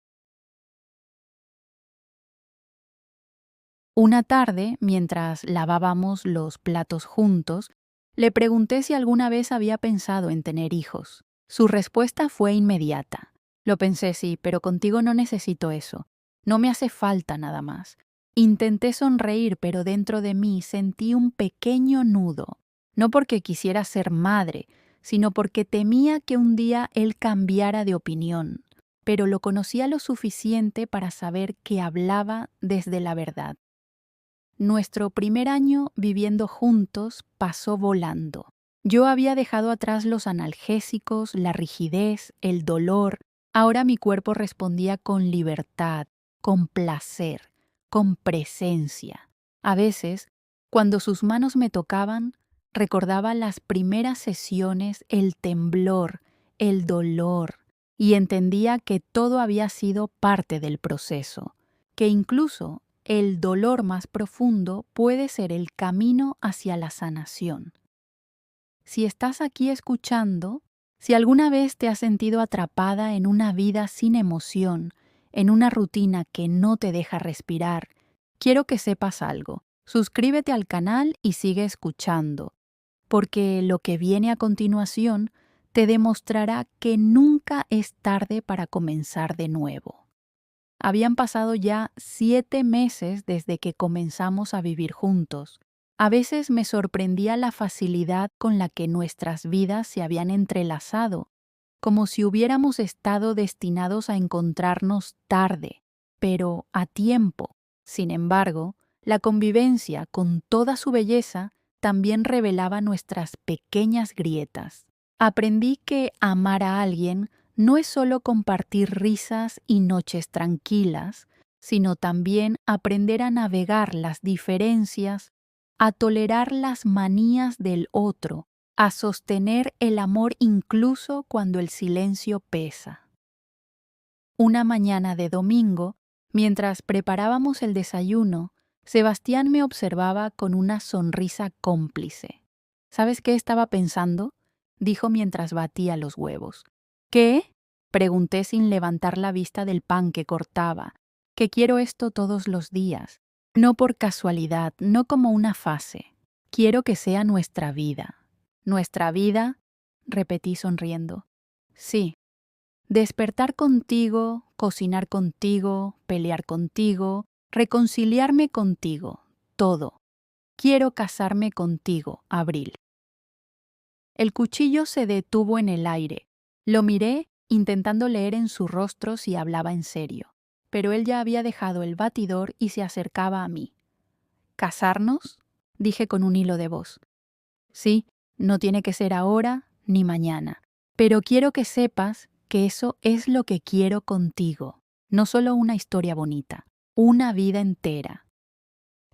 Una tarde, mientras lavábamos los platos juntos, le pregunté si alguna vez había pensado en tener hijos. Su respuesta fue inmediata. Lo pensé, sí, pero contigo no necesito eso. No me hace falta nada más. Intenté sonreír, pero dentro de mí sentí un pequeño nudo. No porque quisiera ser madre, sino porque temía que un día él cambiara de opinión. Pero lo conocía lo suficiente para saber que hablaba desde la verdad. Nuestro primer año viviendo juntos pasó volando. Yo había dejado atrás los analgésicos, la rigidez, el dolor. Ahora mi cuerpo respondía con libertad, con placer, con presencia. A veces, cuando sus manos me tocaban, recordaba las primeras sesiones, el temblor, el dolor, y entendía que todo había sido parte del proceso, que incluso el dolor más profundo puede ser el camino hacia la sanación. Si estás aquí escuchando, si alguna vez te has sentido atrapada en una vida sin emoción, en una rutina que no te deja respirar, quiero que sepas algo. Suscríbete al canal y sigue escuchando, porque lo que viene a continuación te demostrará que nunca es tarde para comenzar de nuevo. Habían pasado ya 7 meses desde que comenzamos a vivir juntos. A veces me sorprendía la facilidad con la que nuestras vidas se habían entrelazado, como si hubiéramos estado destinados a encontrarnos tarde, pero a tiempo. Sin embargo, la convivencia, con toda su belleza, también revelaba nuestras pequeñas grietas. Aprendí que amar a alguien no es solo compartir risas y noches tranquilas, sino también aprender a navegar las diferencias, a tolerar las manías del otro, a sostener el amor incluso cuando el silencio pesa. Una mañana de domingo, mientras preparábamos el desayuno, Sebastián me observaba con una sonrisa cómplice. ¿Sabes qué estaba pensando?, dijo mientras batía los huevos. ¿Qué?, pregunté sin levantar la vista del pan que cortaba. que quiero esto todos los días, no por casualidad, no como una fase. Quiero que sea nuestra vida. ¿Nuestra vida?, repetí sonriendo. Sí. Despertar contigo, cocinar contigo, pelear contigo, reconciliarme contigo, todo. Quiero casarme contigo, Abril. El cuchillo se detuvo en el aire. Lo miré, intentando leer en su rostro si hablaba en serio, pero él ya había dejado el batidor y se acercaba a mí. ¿Casarnos?, dije con un hilo de voz. Sí, no tiene que ser ahora ni mañana, pero quiero que sepas que eso es lo que quiero contigo, no solo una historia bonita, una vida entera.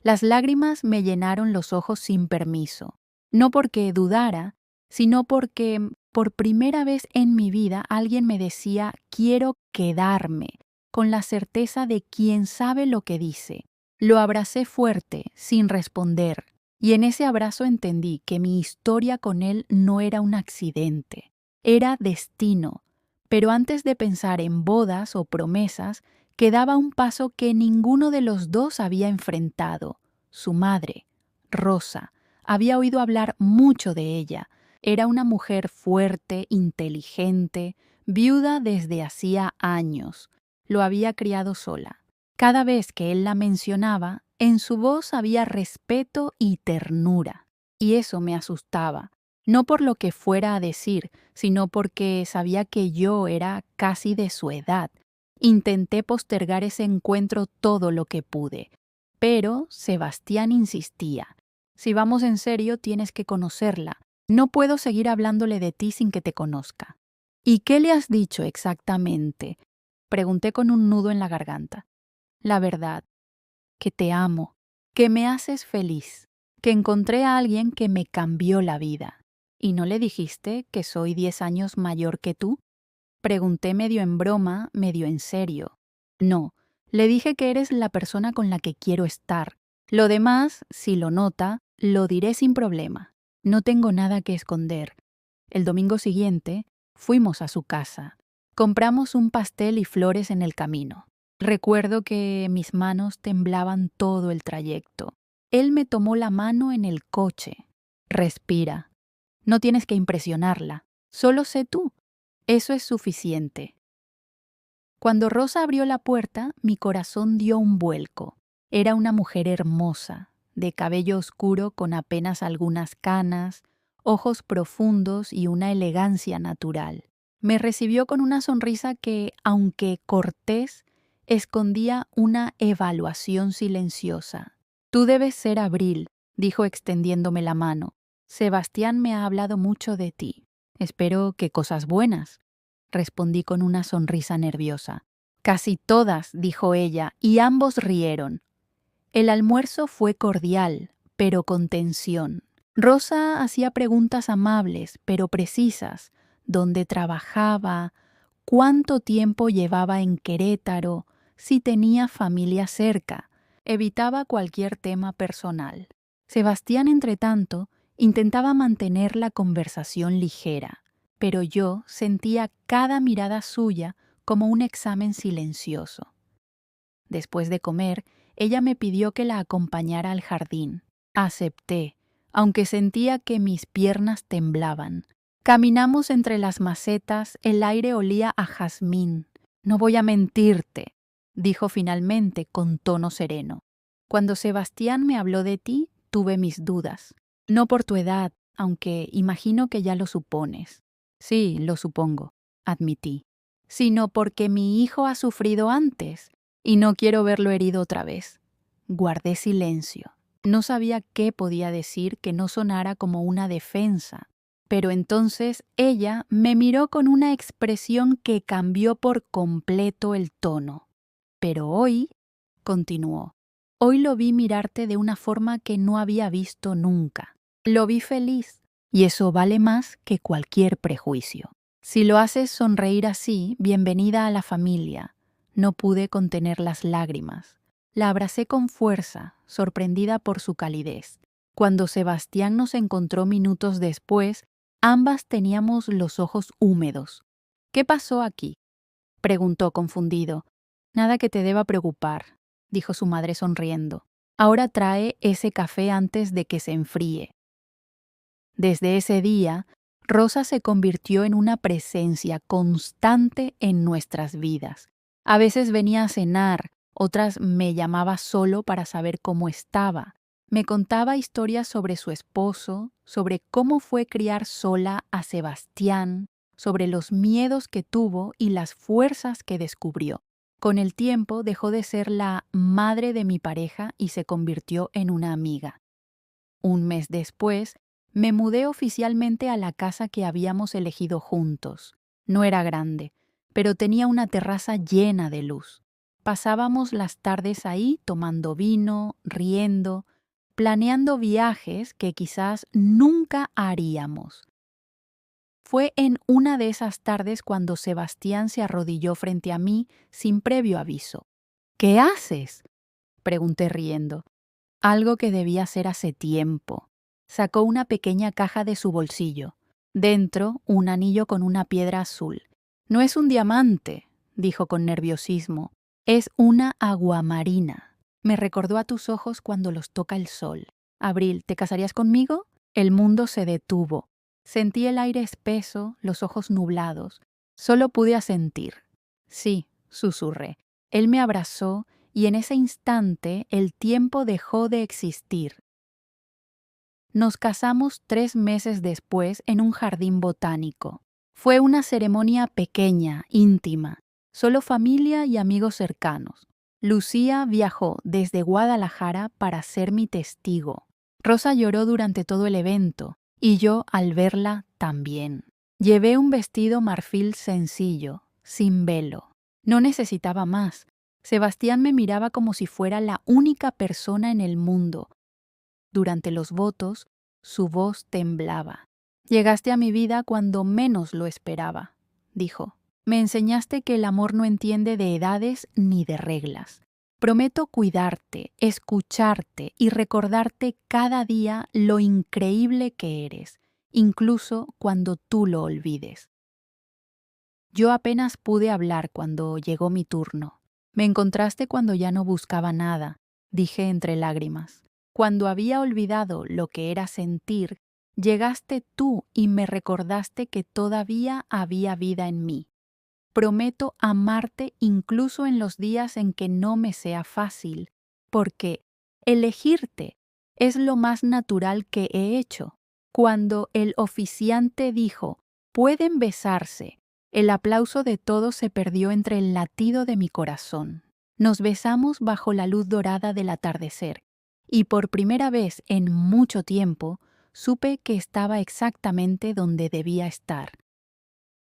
Las lágrimas me llenaron los ojos sin permiso, no porque dudara, sino porque por primera vez en mi vida alguien me decía quiero quedarme, con la certeza de quien sabe lo que dice. Lo abracé fuerte, sin responder, y en ese abrazo entendí que mi historia con él no era un accidente, era destino. Pero antes de pensar en bodas o promesas, quedaba un paso que ninguno de los dos había enfrentado. Su madre, Rosa, había oído hablar mucho de ella. Era una mujer fuerte, inteligente, viuda desde hacía años. Lo había criado sola. Cada vez que él la mencionaba, en su voz había respeto y ternura. Y eso me asustaba, no por lo que fuera a decir, sino porque sabía que yo era casi de su edad. Intenté postergar ese encuentro todo lo que pude. Pero Sebastián insistía. Si vamos en serio, tienes que conocerla. No puedo seguir hablándole de ti sin que te conozca. ¿Y qué le has dicho exactamente?, pregunté con un nudo en la garganta. La verdad, que te amo, que me haces feliz, que encontré a alguien que me cambió la vida. ¿Y no le dijiste que soy 10 años mayor que tú?, pregunté medio en broma, medio en serio. No, le dije que eres la persona con la que quiero estar. Lo demás, si lo nota, lo diré sin problema. No tengo nada que esconder. El domingo siguiente, fuimos a su casa. Compramos un pastel y flores en el camino. Recuerdo que mis manos temblaban todo el trayecto. Él me tomó la mano en el coche. Respira. No tienes que impresionarla. Solo sé tú. Eso es suficiente. Cuando Rosa abrió la puerta, mi corazón dio un vuelco. Era una mujer hermosa, de cabello oscuro con apenas algunas canas, ojos profundos y una elegancia natural. Me recibió con una sonrisa que, aunque cortés, escondía una evaluación silenciosa. Tú debes ser Abril, dijo extendiéndome la mano. Sebastián me ha hablado mucho de ti. Espero que cosas buenas, respondí con una sonrisa nerviosa. Casi todas, dijo ella, y ambos rieron. El almuerzo fue cordial, pero con tensión. Rosa hacía preguntas amables, pero precisas. ¿Dónde trabajaba? ¿Cuánto tiempo llevaba en Querétaro? Si tenía familia cerca. Evitaba cualquier tema personal. Sebastián, entretanto, intentaba mantener la conversación ligera, pero yo sentía cada mirada suya como un examen silencioso. Después de comer, ella me pidió que la acompañara al jardín. Acepté, aunque sentía que mis piernas temblaban. Caminamos entre las macetas, el aire olía a jazmín. No voy a mentirte, dijo finalmente con tono sereno. Cuando Sebastián me habló de ti, tuve mis dudas. No por tu edad, aunque imagino que ya lo supones. Sí, lo supongo, admití. Sino porque mi hijo ha sufrido antes y no quiero verlo herido otra vez. Guardé silencio. No sabía qué podía decir que no sonara como una defensa. Pero entonces ella me miró con una expresión que cambió por completo el tono. Pero hoy, continuó, hoy lo vi mirarte de una forma que no había visto nunca. Lo vi feliz, y eso vale más que cualquier prejuicio. Si lo haces sonreír así, bienvenida a la familia. No pude contener las lágrimas. La abracé con fuerza, sorprendida por su calidez. Cuando Sebastián nos encontró minutos después, ambas teníamos los ojos húmedos. ¿Qué pasó aquí?, preguntó confundido. Nada que te deba preocupar, dijo su madre sonriendo. Ahora trae ese café antes de que se enfríe. Desde ese día, Rosa se convirtió en una presencia constante en nuestras vidas. A veces venía a cenar, otras me llamaba solo para saber cómo estaba. Me contaba historias sobre su esposo, sobre cómo fue criar sola a Sebastián, sobre los miedos que tuvo y las fuerzas que descubrió. Con el tiempo dejó de ser la madre de mi pareja y se convirtió en una amiga. Un mes después, me mudé oficialmente a la casa que habíamos elegido juntos. No era grande, pero tenía una terraza llena de luz. Pasábamos las tardes ahí tomando vino, riendo, planeando viajes que quizás nunca haríamos. Fue en una de esas tardes cuando Sebastián se arrodilló frente a mí sin previo aviso. ¿Qué haces?, pregunté riendo. Algo que debía hacer hace tiempo. Sacó una pequeña caja de su bolsillo. Dentro, un anillo con una piedra azul. No es un diamante, dijo con nerviosismo. Es una aguamarina. Me recordó a tus ojos cuando los toca el sol. Abril, ¿te casarías conmigo? El mundo se detuvo. Sentí el aire espeso, los ojos nublados. Solo pude asentir. Sí, susurré. Él me abrazó y en ese instante el tiempo dejó de existir. Nos casamos 3 meses después en un jardín botánico. Fue una ceremonia pequeña, íntima, solo familia y amigos cercanos. Lucía viajó desde Guadalajara para ser mi testigo. Rosa lloró durante todo el evento y yo al verla también. Llevé un vestido marfil sencillo, sin velo. No necesitaba más. Sebastián me miraba como si fuera la única persona en el mundo. Durante los votos, su voz temblaba. Llegaste a mi vida cuando menos lo esperaba, dijo. Me enseñaste que el amor no entiende de edades ni de reglas. Prometo cuidarte, escucharte y recordarte cada día lo increíble que eres, incluso cuando tú lo olvides. Yo apenas pude hablar cuando llegó mi turno. Me encontraste cuando ya no buscaba nada, dije entre lágrimas. Cuando había olvidado lo que era sentir, llegaste tú y me recordaste que todavía había vida en mí. Prometo amarte incluso en los días en que no me sea fácil, porque elegirte es lo más natural que he hecho. Cuando el oficiante dijo, «Pueden besarse», el aplauso de todos se perdió entre el latido de mi corazón. Nos besamos bajo la luz dorada del atardecer, y por primera vez en mucho tiempo supe que estaba exactamente donde debía estar.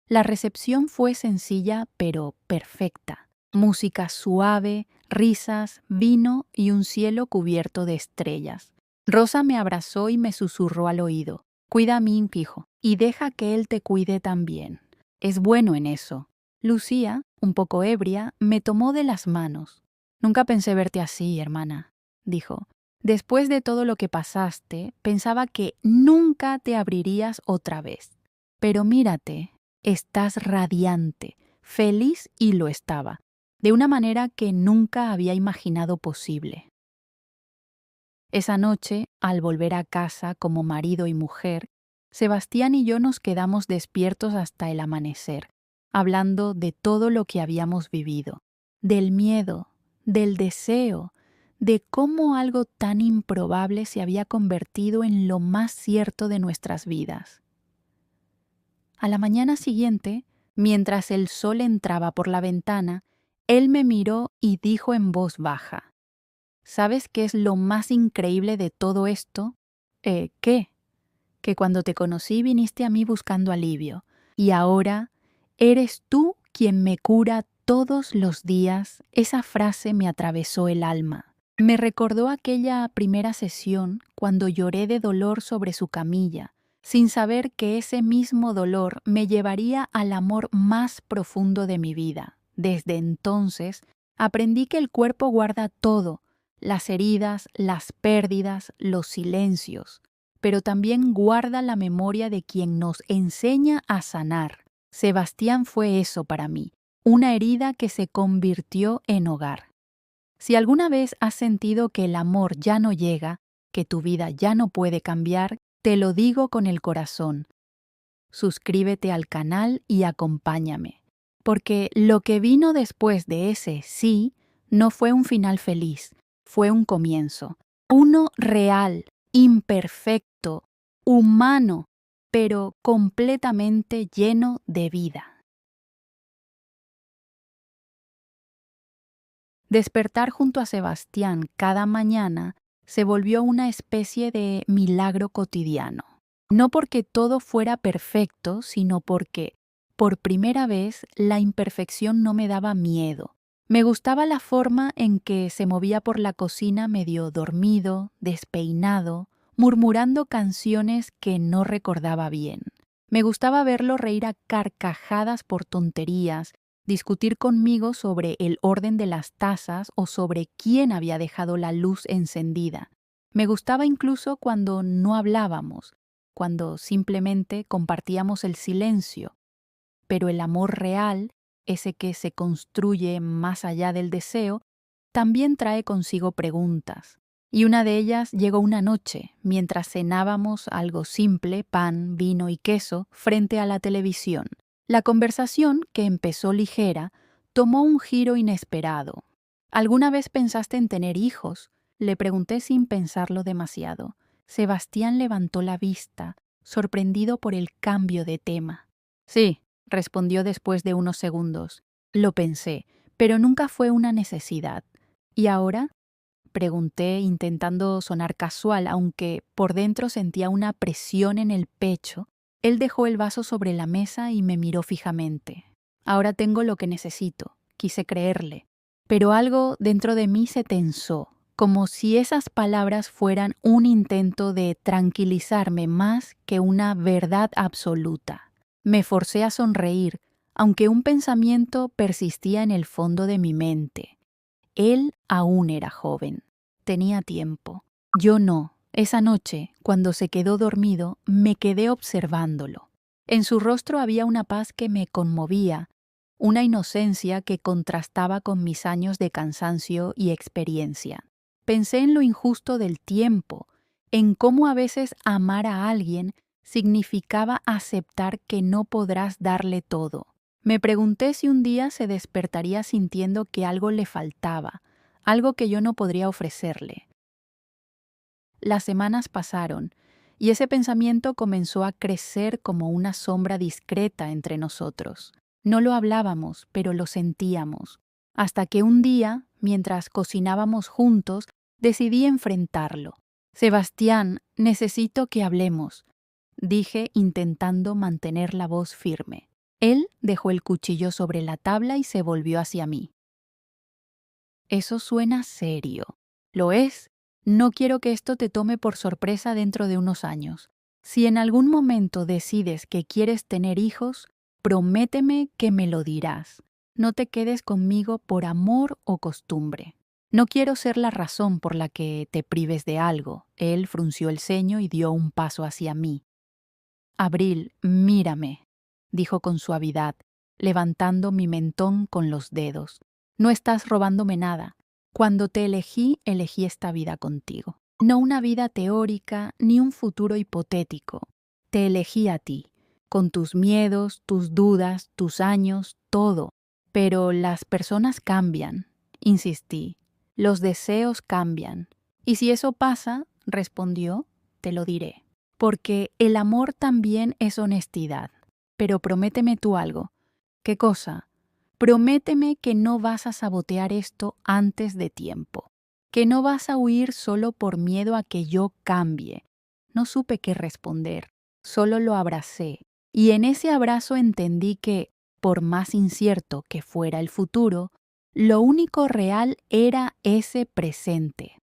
La recepción fue sencilla pero perfecta. Música suave, risas, vino y un cielo cubierto de estrellas. Rosa me abrazó y me susurró al oído. Cuida a mi hijo y deja que él te cuide también. Es bueno en eso. Lucía, un poco ebria, me tomó de las manos. Nunca pensé verte así, hermana, dijo. Después de todo lo que pasaste, pensaba que nunca te abrirías otra vez. Pero mírate. Estás radiante, feliz y lo estaba, de una manera que nunca había imaginado posible. Esa noche, al volver a casa como marido y mujer, Sebastián y yo nos quedamos despiertos hasta el amanecer, hablando de todo lo que habíamos vivido, del miedo, del deseo, de cómo algo tan improbable se había convertido en lo más cierto de nuestras vidas. A la mañana siguiente, mientras el sol entraba por la ventana, él me miró y dijo en voz baja, ¿sabes qué es lo más increíble de todo esto? ¿Qué? Que cuando te conocí viniste a mí buscando alivio, y ahora eres tú quien me cura todos los días. Esa frase me atravesó el alma. Me recordó aquella primera sesión cuando lloré de dolor sobre su camilla, sin saber que ese mismo dolor me llevaría al amor más profundo de mi vida. Desde entonces, aprendí que el cuerpo guarda todo, las heridas, las pérdidas, los silencios, pero también guarda la memoria de quien nos enseña a sanar. Sebastián fue eso para mí, una herida que se convirtió en hogar. Si alguna vez has sentido que el amor ya no llega, que tu vida ya no puede cambiar, te lo digo con el corazón. Suscríbete al canal y acompáñame, porque lo que vino después de ese sí no fue un final feliz, fue un comienzo. Uno real, imperfecto, humano, pero completamente lleno de vida. Despertar junto a Sebastián cada mañana se volvió una especie de milagro cotidiano. No porque todo fuera perfecto, sino porque, por primera vez, la imperfección no me daba miedo. Me gustaba la forma en que se movía por la cocina medio dormido, despeinado, murmurando canciones que no recordaba bien. Me gustaba verlo reír a carcajadas por tonterías, discutir conmigo sobre el orden de las tazas o sobre quién había dejado la luz encendida. Me gustaba incluso cuando no hablábamos, cuando simplemente compartíamos el silencio. Pero el amor real, ese que se construye más allá del deseo, también trae consigo preguntas. Y una de ellas llegó una noche, mientras cenábamos algo simple, pan, vino y queso, frente a la televisión. La conversación, que empezó ligera, tomó un giro inesperado. ¿Alguna vez pensaste en tener hijos? Le pregunté sin pensarlo demasiado. Sebastián levantó la vista, sorprendido por el cambio de tema. Sí, respondió después de unos segundos. Lo pensé, pero nunca fue una necesidad. ¿Y ahora? Pregunté, intentando sonar casual, aunque por dentro sentía una presión en el pecho. Él dejó el vaso sobre la mesa y me miró fijamente. Ahora tengo lo que necesito, quise creerle. Pero algo dentro de mí se tensó, como si esas palabras fueran un intento de tranquilizarme más que una verdad absoluta. Me forcé a sonreír, aunque un pensamiento persistía en el fondo de mi mente. Él aún era joven, tenía tiempo. Yo no. Esa noche, cuando se quedó dormido, me quedé observándolo. En su rostro había una paz que me conmovía, una inocencia que contrastaba con mis años de cansancio y experiencia. Pensé en lo injusto del tiempo, en cómo a veces amar a alguien significaba aceptar que no podrás darle todo. Me pregunté si un día se despertaría sintiendo que algo le faltaba, algo que yo no podría ofrecerle. Las semanas pasaron, y ese pensamiento comenzó a crecer como una sombra discreta entre nosotros. No lo hablábamos, pero lo sentíamos, hasta que un día, mientras cocinábamos juntos, decidí enfrentarlo. Sebastián, necesito que hablemos, dije intentando mantener la voz firme. Él dejó el cuchillo sobre la tabla y se volvió hacia mí. Eso suena serio. ¿Lo es? No quiero que esto te tome por sorpresa dentro de unos años. Si en algún momento decides que quieres tener hijos, prométeme que me lo dirás. No te quedes conmigo por amor o costumbre. No quiero ser la razón por la que te prives de algo. Él frunció el ceño y dio un paso hacia mí. Abril, mírame, dijo con suavidad, levantando mi mentón con los dedos. No estás robándome nada. Cuando te elegí, elegí esta vida contigo. No una vida teórica ni un futuro hipotético. Te elegí a ti, con tus miedos, tus dudas, tus años, todo. Pero las personas cambian, insistí. Los deseos cambian. Y si eso pasa, respondió, te lo diré. Porque el amor también es honestidad. Pero prométeme tú algo. ¿Qué cosa? Prométeme que no vas a sabotear esto antes de tiempo. Que no vas a huir solo por miedo a que yo cambie. No supe qué responder. Solo lo abracé. Y en ese abrazo entendí que, por más incierto que fuera el futuro, lo único real era ese presente.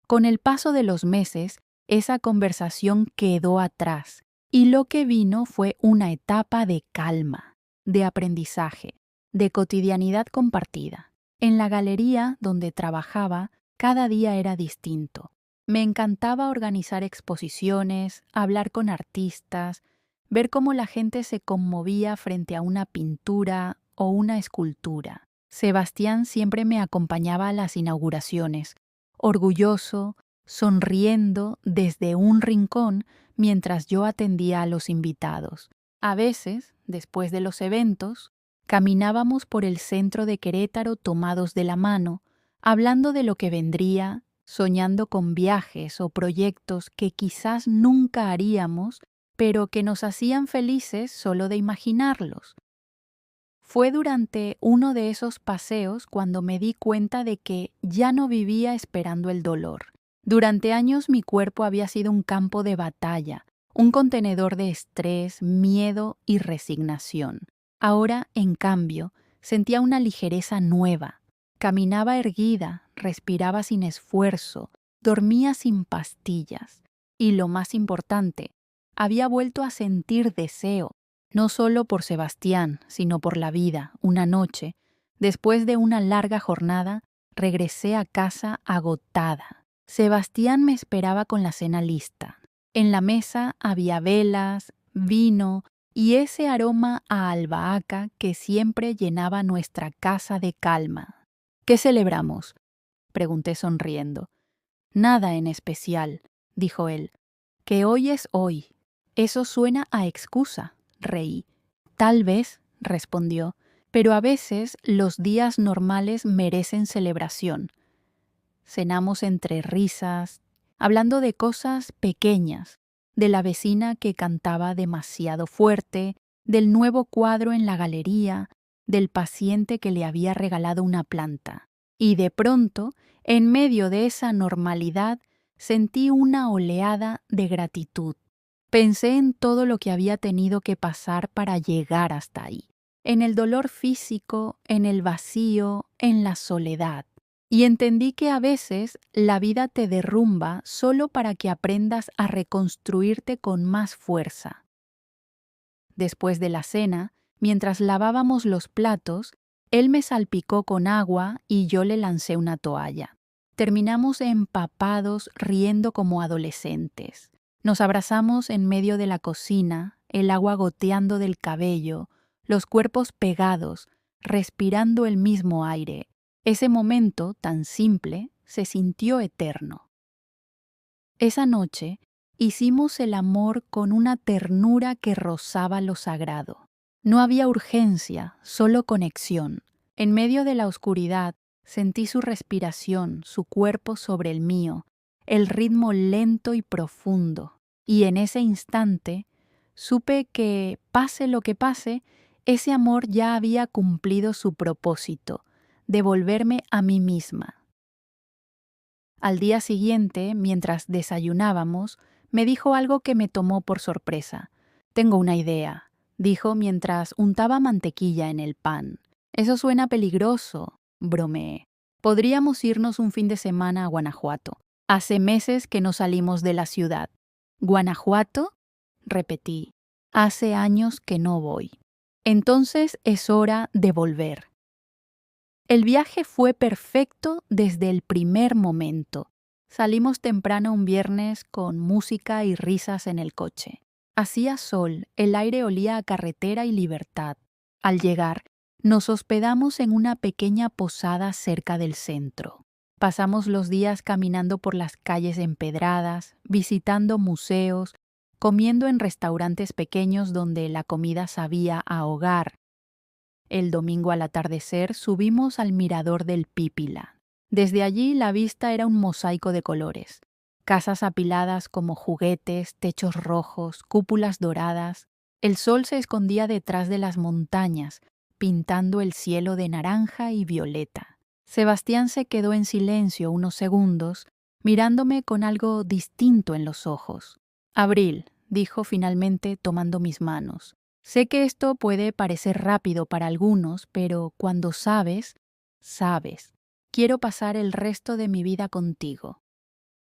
Con el paso de los meses, esa conversación quedó atrás y lo que vino fue una etapa de calma, de aprendizaje, de cotidianidad compartida. En la galería donde trabajaba, cada día era distinto. Me encantaba organizar exposiciones, hablar con artistas, ver cómo la gente se conmovía frente a una pintura o una escultura. Sebastián siempre me acompañaba a las inauguraciones, orgulloso, sonriendo desde un rincón mientras yo atendía a los invitados. A veces, después de los eventos, caminábamos por el centro de Querétaro tomados de la mano, hablando de lo que vendría, soñando con viajes o proyectos que quizás nunca haríamos, pero que nos hacían felices solo de imaginarlos. Fue durante uno de esos paseos cuando me di cuenta de que ya no vivía esperando el dolor. Durante años mi cuerpo había sido un campo de batalla, un contenedor de estrés, miedo y resignación. Ahora, en cambio, sentía una ligereza nueva. Caminaba erguida, respiraba sin esfuerzo, dormía sin pastillas. Y lo más importante, había vuelto a sentir deseo, no solo por Sebastián, sino por la vida. Una noche, después de una larga jornada, regresé a casa agotada. Sebastián me esperaba con la cena lista. En la mesa había velas, vino y ese aroma a albahaca que siempre llenaba nuestra casa de calma. ¿Qué celebramos?, pregunté sonriendo. Nada en especial, dijo él. Que hoy es hoy. Eso suena a excusa. Reí. Tal vez, respondió, pero a veces los días normales merecen celebración. Cenamos entre risas, hablando de cosas pequeñas, de la vecina que cantaba demasiado fuerte, del nuevo cuadro en la galería, del paciente que le había regalado una planta. Y de pronto, en medio de esa normalidad, sentí una oleada de gratitud. Pensé en todo lo que había tenido que pasar para llegar hasta ahí, en el dolor físico, en el vacío, en la soledad. Y entendí que a veces la vida te derrumba solo para que aprendas a reconstruirte con más fuerza. Después de la cena, mientras lavábamos los platos, él me salpicó con agua y yo le lancé una toalla. Terminamos empapados, riendo como adolescentes. Nos abrazamos en medio de la cocina, el agua goteando del cabello, los cuerpos pegados, respirando el mismo aire. Ese momento, tan simple, se sintió eterno. Esa noche hicimos el amor con una ternura que rozaba lo sagrado. No había urgencia, solo conexión. En medio de la oscuridad, sentí su respiración, su cuerpo sobre el mío, el ritmo lento y profundo. Y en ese instante, supe que, pase lo que pase, ese amor ya había cumplido su propósito, devolverme a mí misma. Al día siguiente, mientras desayunábamos, me dijo algo que me tomó por sorpresa. «Tengo una idea», dijo mientras untaba mantequilla en el pan. «Eso suena peligroso», bromeé. «Podríamos irnos un fin de semana a Guanajuato. Hace meses que no salimos de la ciudad». «¿Guanajuato?», repetí. «Hace años que no voy. Entonces es hora de volver». El viaje fue perfecto desde el primer momento. Salimos temprano un viernes con música y risas en el coche. Hacía sol, el aire olía a carretera y libertad. Al llegar, nos hospedamos en una pequeña posada cerca del centro. Pasamos los días caminando por las calles empedradas, visitando museos, comiendo en restaurantes pequeños donde la comida sabía a hogar. El domingo al atardecer subimos al mirador del Pípila. Desde allí la vista era un mosaico de colores. Casas apiladas como juguetes, techos rojos, cúpulas doradas. El sol se escondía detrás de las montañas, pintando el cielo de naranja y violeta. Sebastián se quedó en silencio unos segundos, mirándome con algo distinto en los ojos. «Abril», dijo finalmente tomando mis manos. «Sé que esto puede parecer rápido para algunos, pero cuando sabes, sabes. Quiero pasar el resto de mi vida contigo».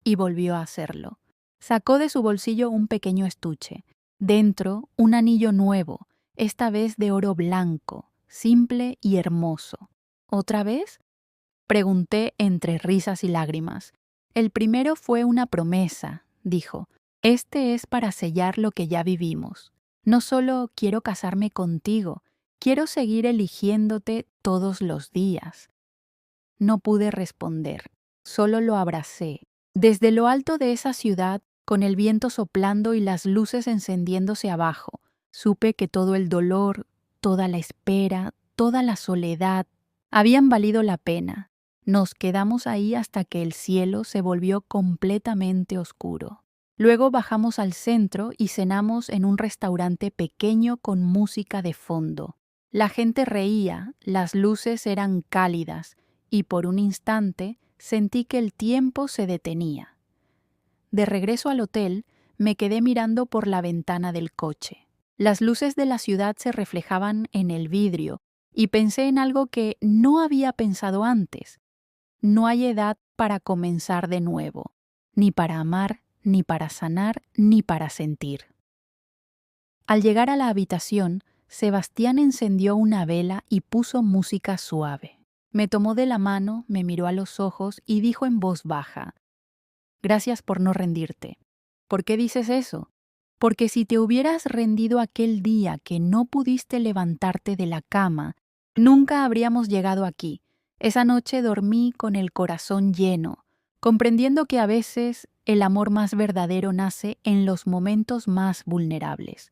Y volvió a hacerlo. Sacó de su bolsillo un pequeño estuche. Dentro, un anillo nuevo, esta vez de oro blanco, simple y hermoso. ¿Otra vez?, pregunté entre risas y lágrimas. «El primero fue una promesa», dijo. «Este es para sellar lo que ya vivimos. No solo quiero casarme contigo, Quiero seguir eligiéndote todos los días. No pude responder, solo lo abracé. Desde lo alto de esa ciudad, con el viento soplando y las luces encendiéndose abajo, supe que todo el dolor, toda la espera, toda la soledad, habían valido la pena. Nos quedamos ahí hasta que el cielo se volvió completamente oscuro. Luego bajamos al centro y cenamos en un restaurante pequeño con música de fondo. La gente reía, las luces eran cálidas y por un instante sentí que el tiempo se detenía. De regreso al hotel, me quedé mirando por la ventana del coche. Las luces de la ciudad se reflejaban en el vidrio y pensé en algo que no había pensado antes. No hay edad para comenzar de nuevo, ni para amar, ni para sanar, ni para sentir. Al llegar a la habitación, Sebastián encendió una vela y puso música suave. Me tomó de la mano, me miró a los ojos y dijo en voz baja: «Gracias por no rendirte». «¿Por qué dices eso?» «Porque si te hubieras rendido aquel día que no pudiste levantarte de la cama, nunca habríamos llegado aquí». Esa noche dormí con el corazón lleno, comprendiendo que a veces el amor más verdadero nace en los momentos más vulnerables.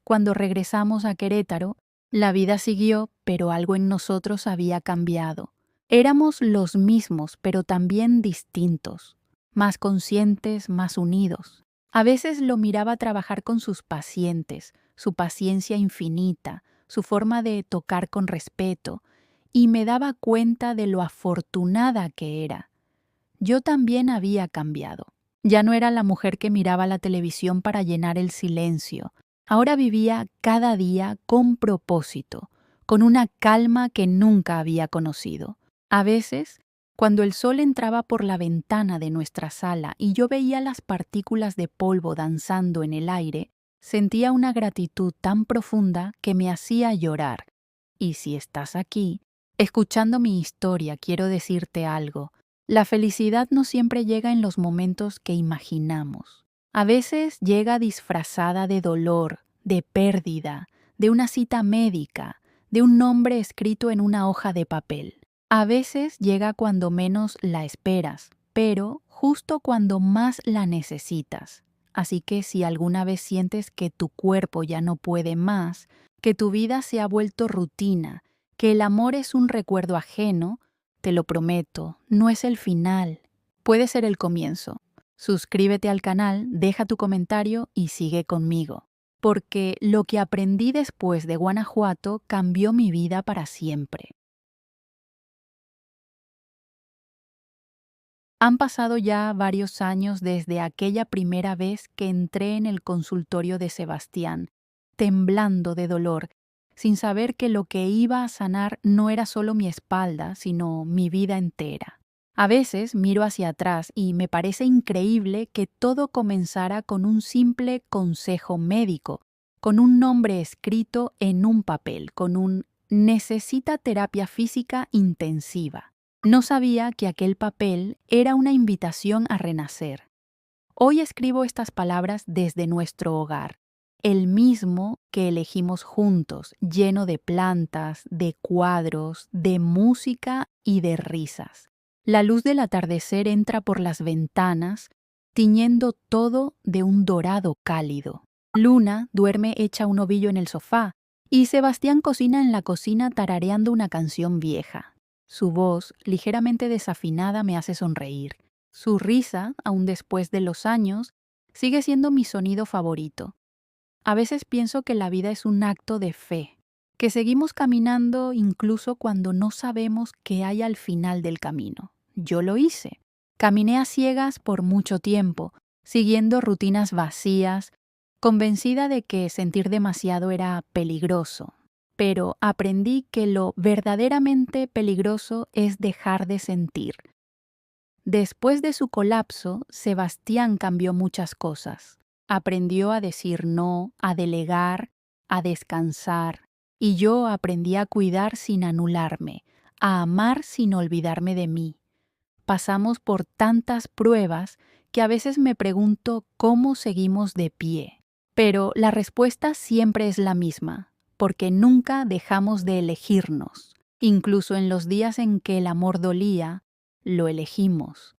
Cuando regresamos a Querétaro, la vida siguió, pero algo en nosotros había cambiado. Éramos los mismos, pero también distintos, más conscientes, más unidos. A veces lo miraba trabajar con sus pacientes, su paciencia infinita, su forma de tocar con respeto, y me daba cuenta de lo afortunada que era. Yo también había cambiado. Ya no era la mujer que miraba la televisión para llenar el silencio. Ahora vivía cada día con propósito, con una calma que nunca había conocido. A veces, cuando el sol entraba por la ventana de nuestra sala y yo veía las partículas de polvo danzando en el aire, sentía una gratitud tan profunda que me hacía llorar. Y si estás aquí, escuchando mi historia, quiero decirte algo. La felicidad no siempre llega en los momentos que imaginamos. A veces llega disfrazada de dolor, de pérdida, de una cita médica, de un nombre escrito en una hoja de papel. A veces llega cuando menos la esperas, pero justo cuando más la necesitas. Así que si alguna vez sientes que tu cuerpo ya no puede más, que tu vida se ha vuelto rutina, que el amor es un recuerdo ajeno, te lo prometo, no es el final, puede ser el comienzo. Suscríbete al canal, deja tu comentario y sigue conmigo, porque lo que aprendí después de Guanajuato cambió mi vida para siempre. Han pasado ya varios años desde aquella primera vez que entré en el consultorio de Sebastián, temblando de dolor, sin saber que lo que iba a sanar no era solo mi espalda, sino mi vida entera. A veces miro hacia atrás y me parece increíble que todo comenzara con un simple consejo médico, con un nombre escrito en un papel, con un «necesita terapia física intensiva». No sabía que aquel papel era una invitación a renacer. Hoy escribo estas palabras desde nuestro hogar, el mismo que elegimos juntos, lleno de plantas, de cuadros, de música y de risas. La luz del atardecer entra por las ventanas, tiñendo todo de un dorado cálido. Luna duerme hecha un ovillo en el sofá y Sebastián cocina en la cocina tarareando una canción vieja. Su voz, ligeramente desafinada, me hace sonreír. Su risa, aun después de los años, sigue siendo mi sonido favorito. A veces pienso que la vida es un acto de fe, que seguimos caminando incluso cuando no sabemos qué hay al final del camino. Yo lo hice. Caminé a ciegas por mucho tiempo, siguiendo rutinas vacías, convencida de que sentir demasiado era peligroso. Pero aprendí que lo verdaderamente peligroso es dejar de sentir. Después de su colapso, Sebastián cambió muchas cosas. Aprendió a decir no, a delegar, a descansar. Y yo aprendí a cuidar sin anularme, a amar sin olvidarme de mí. Pasamos por tantas pruebas que a veces me pregunto cómo seguimos de pie. Pero la respuesta siempre es la misma, porque nunca dejamos de elegirnos. Incluso en los días en que el amor dolía, lo elegimos.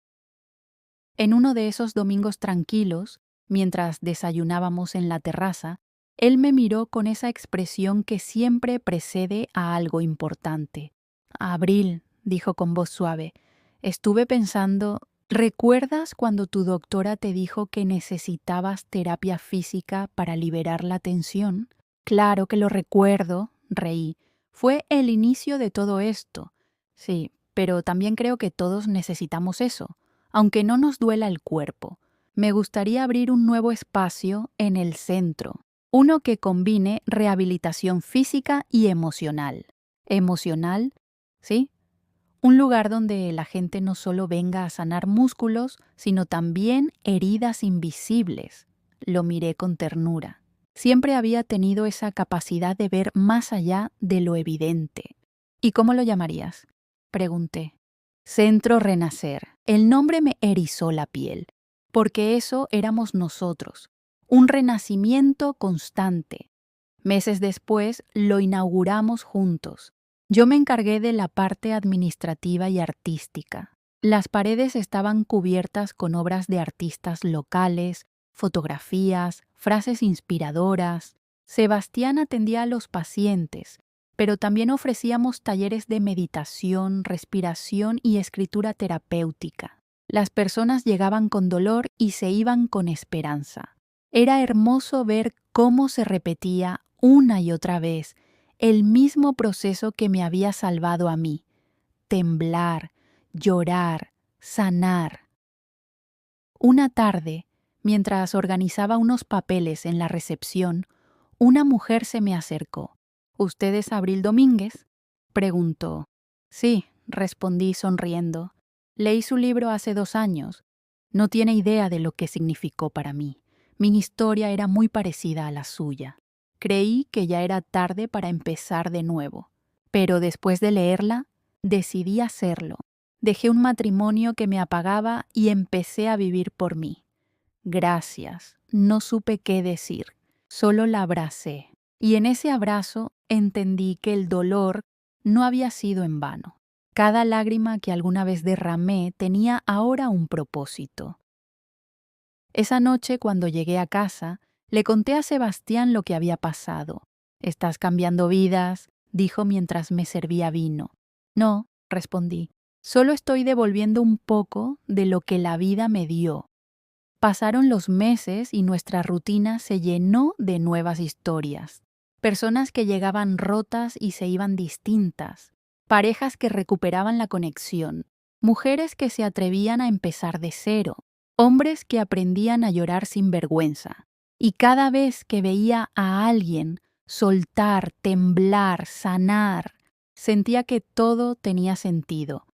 En uno de esos domingos tranquilos, mientras desayunábamos en la terraza, él me miró con esa expresión que siempre precede a algo importante. Abril, dijo con voz suave, estuve pensando, ¿recuerdas cuando tu doctora te dijo que necesitabas terapia física para liberar la tensión? Claro que lo recuerdo, reí. Fue el inicio de todo esto. Sí, pero también creo que todos necesitamos eso, aunque no nos duela el cuerpo. Me gustaría abrir un nuevo espacio en el centro, uno que combine rehabilitación física y emocional. ¿Emocional? Sí. Un lugar donde la gente no solo venga a sanar músculos, sino también heridas invisibles. Lo miré con ternura. Siempre había tenido esa capacidad de ver más allá de lo evidente. ¿Y cómo lo llamarías? Pregunté. Centro Renacer. El nombre me erizó la piel, porque eso éramos nosotros. Un renacimiento constante. Meses después lo inauguramos juntos. Yo me encargué de la parte administrativa y artística. Las paredes estaban cubiertas con obras de artistas locales, fotografías, frases inspiradoras. Sebastián atendía a los pacientes, pero también ofrecíamos talleres de meditación, respiración y escritura terapéutica. Las personas llegaban con dolor y se iban con esperanza. Era hermoso ver cómo se repetía una y otra vez el mismo proceso que me había salvado a mí: temblar, llorar, sanar. Una tarde, mientras organizaba unos papeles en la recepción, una mujer se me acercó. ¿Usted es Abril Domínguez?, preguntó. Sí, respondí sonriendo. Leí su libro hace 2 años. No tiene idea de lo que significó para mí. Mi historia era muy parecida a la suya. Creí que ya era tarde para empezar de nuevo, pero después de leerla, decidí hacerlo. Dejé un matrimonio que me apagaba y empecé a vivir por mí. Gracias, no supe qué decir, solo la abracé. Y en ese abrazo entendí que el dolor no había sido en vano. Cada lágrima que alguna vez derramé tenía ahora un propósito. Esa noche, cuando llegué a casa, le conté a Sebastián lo que había pasado. «Estás cambiando vidas», dijo mientras me servía vino. «No», respondí, «solo estoy devolviendo un poco de lo que la vida me dio». Pasaron los meses y nuestra rutina se llenó de nuevas historias. Personas que llegaban rotas y se iban distintas. Parejas que recuperaban la conexión. Mujeres que se atrevían a empezar de cero. Hombres que aprendían a llorar sin vergüenza. Y cada vez que veía a alguien soltar, temblar, sanar, sentía que todo tenía sentido.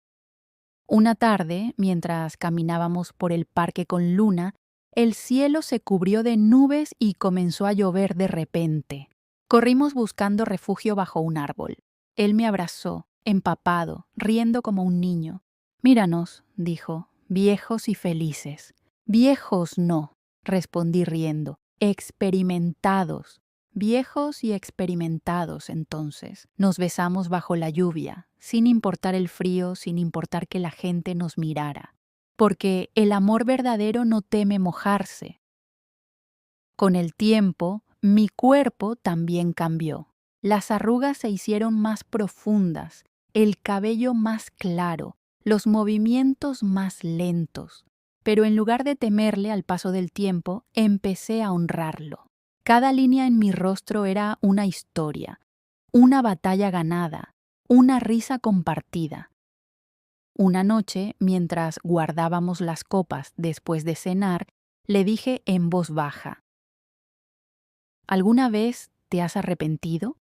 Una tarde, mientras caminábamos por el parque con luna, el cielo se cubrió de nubes y comenzó a llover de repente. Corrimos buscando refugio bajo un árbol. Él me abrazó, empapado, riendo como un niño. «Míranos», dijo, «viejos y felices». «Viejos no», respondí riendo, «experimentados». Viejos y experimentados, entonces. Nos besamos bajo la lluvia, sin importar el frío, sin importar que la gente nos mirara. Porque el amor verdadero no teme mojarse. Con el tiempo, mi cuerpo también cambió. Las arrugas se hicieron más profundas, el cabello más claro, los movimientos más lentos. Pero en lugar de temerle al paso del tiempo, empecé a honrarlo. Cada línea en mi rostro era una historia, una batalla ganada, una risa compartida. Una noche, mientras guardábamos las copas después de cenar, le dije en voz baja: ¿alguna vez te has arrepentido?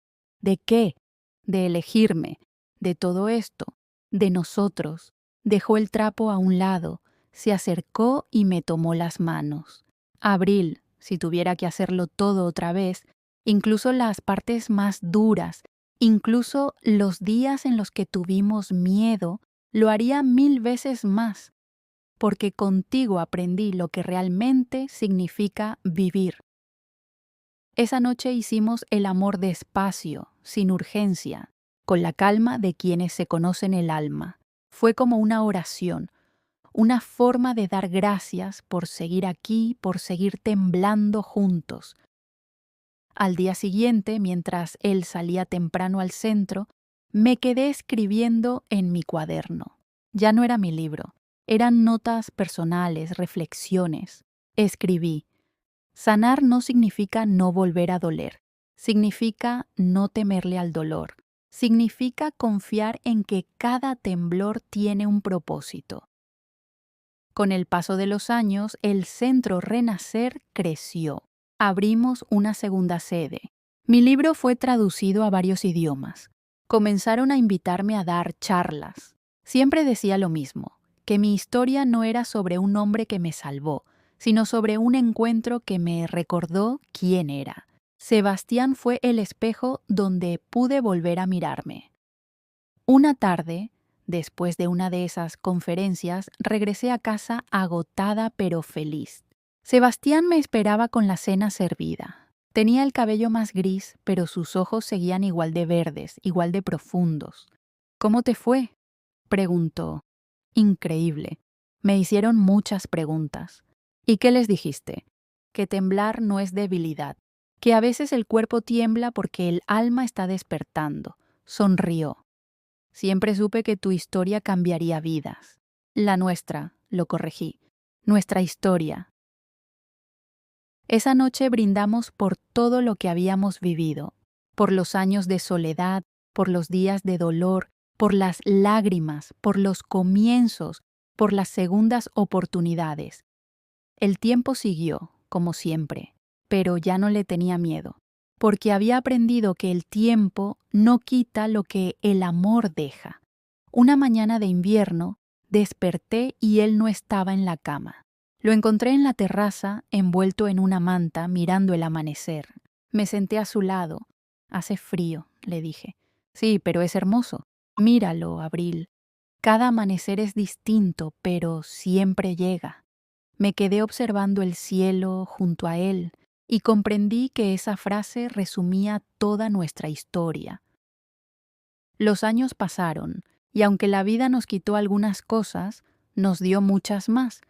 ¿De qué? De elegirme, de todo esto, de nosotros. Dejó el trapo a un lado, se acercó y me tomó las manos. Abril, si tuviera que hacerlo todo otra vez, incluso las partes más duras, incluso los días en los que tuvimos miedo, lo haría 1000 veces más, porque contigo aprendí lo que realmente significa vivir. Esa noche hicimos el amor despacio, sin urgencia, con la calma de quienes se conocen el alma. Fue como una oración, una forma de dar gracias por seguir aquí, por seguir temblando juntos. Al día siguiente, mientras él salía temprano al centro, me quedé escribiendo en mi cuaderno. Ya no era mi libro, eran notas personales, reflexiones. Escribí: sanar no significa no volver a doler, significa no temerle al dolor, significa confiar en que cada temblor tiene un propósito. Con el paso de los años, el Centro Renacer creció. Abrimos una segunda sede. Mi libro fue traducido a varios idiomas. Comenzaron a invitarme a dar charlas. Siempre decía lo mismo, que mi historia no era sobre un hombre que me salvó, sino sobre un encuentro que me recordó quién era. Sebastián fue el espejo donde pude volver a mirarme. Una tarde, después de una de esas conferencias, regresé a casa agotada pero feliz. Sebastián me esperaba con la cena servida. Tenía el cabello más gris, pero sus ojos seguían igual de verdes, igual de profundos. ¿Cómo te fue?, preguntó. Increíble. Me hicieron muchas preguntas. ¿Y qué les dijiste? Que temblar no es debilidad, que a veces el cuerpo tiembla porque el alma está despertando. Sonrió. Siempre supe que tu historia cambiaría vidas. La nuestra, lo corregí. Nuestra historia. Esa noche brindamos por todo lo que habíamos vivido, por los años de soledad, por los días de dolor, por las lágrimas, por los comienzos, por las segundas oportunidades. El tiempo siguió, como siempre, pero ya no le tenía miedo, porque había aprendido que el tiempo no quita lo que el amor deja. Una mañana de invierno, desperté y él no estaba en la cama. Lo encontré en la terraza, envuelto en una manta, mirando el amanecer. Me senté a su lado. Hace frío, le dije. Sí, pero es hermoso. Míralo, Abril. Cada amanecer es distinto, pero siempre llega. Me quedé observando el cielo junto a él y comprendí que esa frase resumía toda nuestra historia. Los años pasaron, y aunque la vida nos quitó algunas cosas, nos dio muchas más.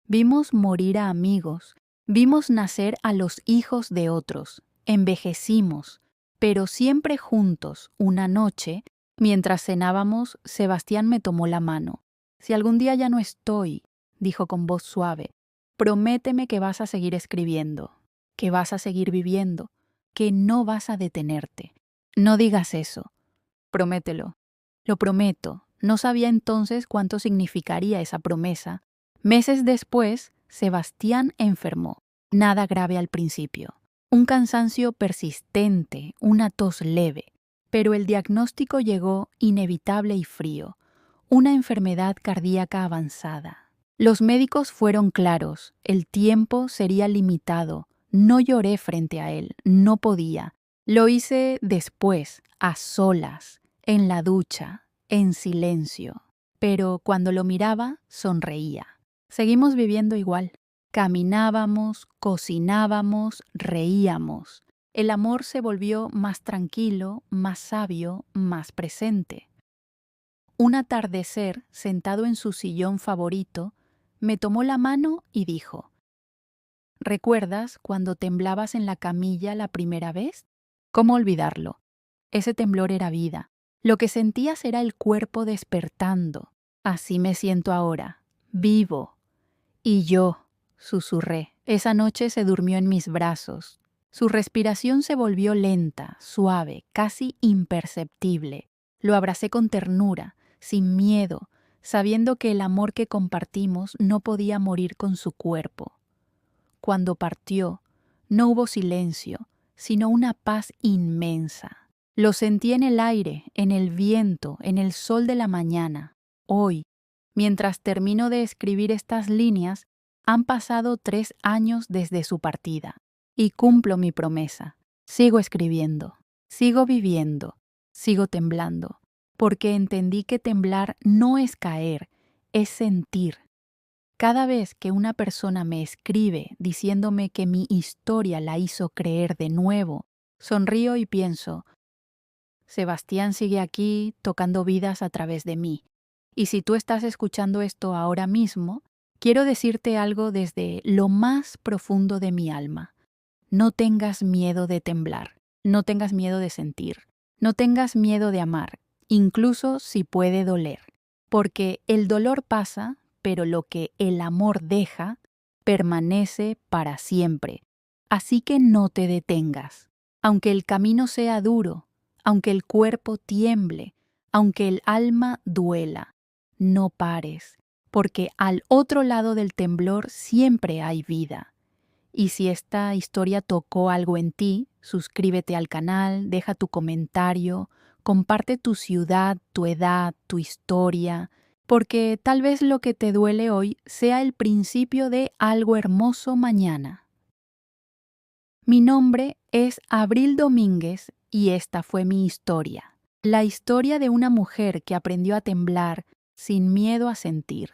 Vimos morir a amigos, vimos nacer a los hijos de otros, envejecimos, pero siempre juntos. Una noche, mientras cenábamos, Sebastián me tomó la mano. Si algún día ya no estoy, dijo con voz suave, prométeme que vas a seguir escribiendo, que vas a seguir viviendo, que no vas a detenerte. No digas eso. Promételo. Lo prometo. No sabía entonces cuánto significaría esa promesa. Meses después, Sebastián enfermó. Nada grave al principio. Un cansancio persistente, una tos leve. Pero el diagnóstico llegó inevitable y frío. Una enfermedad cardíaca avanzada. Los médicos fueron claros. El tiempo sería limitado. No lloré frente a él. No podía. Lo hice después, a solas, en la ducha, en silencio. Pero cuando lo miraba, sonreía. Seguimos viviendo igual. Caminábamos, cocinábamos, reíamos. El amor se volvió más tranquilo, más sabio, más presente. Un atardecer, sentado en su sillón favorito, me tomó la mano y dijo: ¿recuerdas cuando temblabas en la camilla la primera vez? ¿Cómo olvidarlo? Ese temblor era vida. Lo que sentías era el cuerpo despertando. Así me siento ahora, vivo. Y yo, susurré. Esa noche se durmió en mis brazos. Su respiración se volvió lenta, suave, casi imperceptible. Lo abracé con ternura, sin miedo, sabiendo que el amor que compartimos no podía morir con su cuerpo. Cuando partió, no hubo silencio, sino una paz inmensa. Lo sentí en el aire, en el viento, en el sol de la mañana. Hoy, mientras termino de escribir estas líneas, han pasado 3 años desde su partida. Y cumplo mi promesa. Sigo escribiendo, sigo viviendo, sigo temblando, porque entendí que temblar no es caer, es sentir. Cada vez que una persona me escribe diciéndome que mi historia la hizo creer de nuevo, sonrío y pienso, Sebastián sigue aquí tocando vidas a través de mí. Y si tú estás escuchando esto ahora mismo, quiero decirte algo desde lo más profundo de mi alma. No tengas miedo de temblar, no tengas miedo de sentir, no tengas miedo de amar, incluso si puede doler, porque el dolor pasa, pero lo que el amor deja permanece para siempre. Así que no te detengas. Aunque el camino sea duro, aunque el cuerpo tiemble, aunque el alma duela, no pares, porque al otro lado del temblor siempre hay vida. Y si esta historia tocó algo en ti, suscríbete al canal, deja tu comentario, comparte tu ciudad, tu edad, tu historia, porque tal vez lo que te duele hoy sea el principio de algo hermoso mañana. Mi nombre es Abril Domínguez y esta fue mi historia. La historia de una mujer que aprendió a temblar sin miedo a sentir.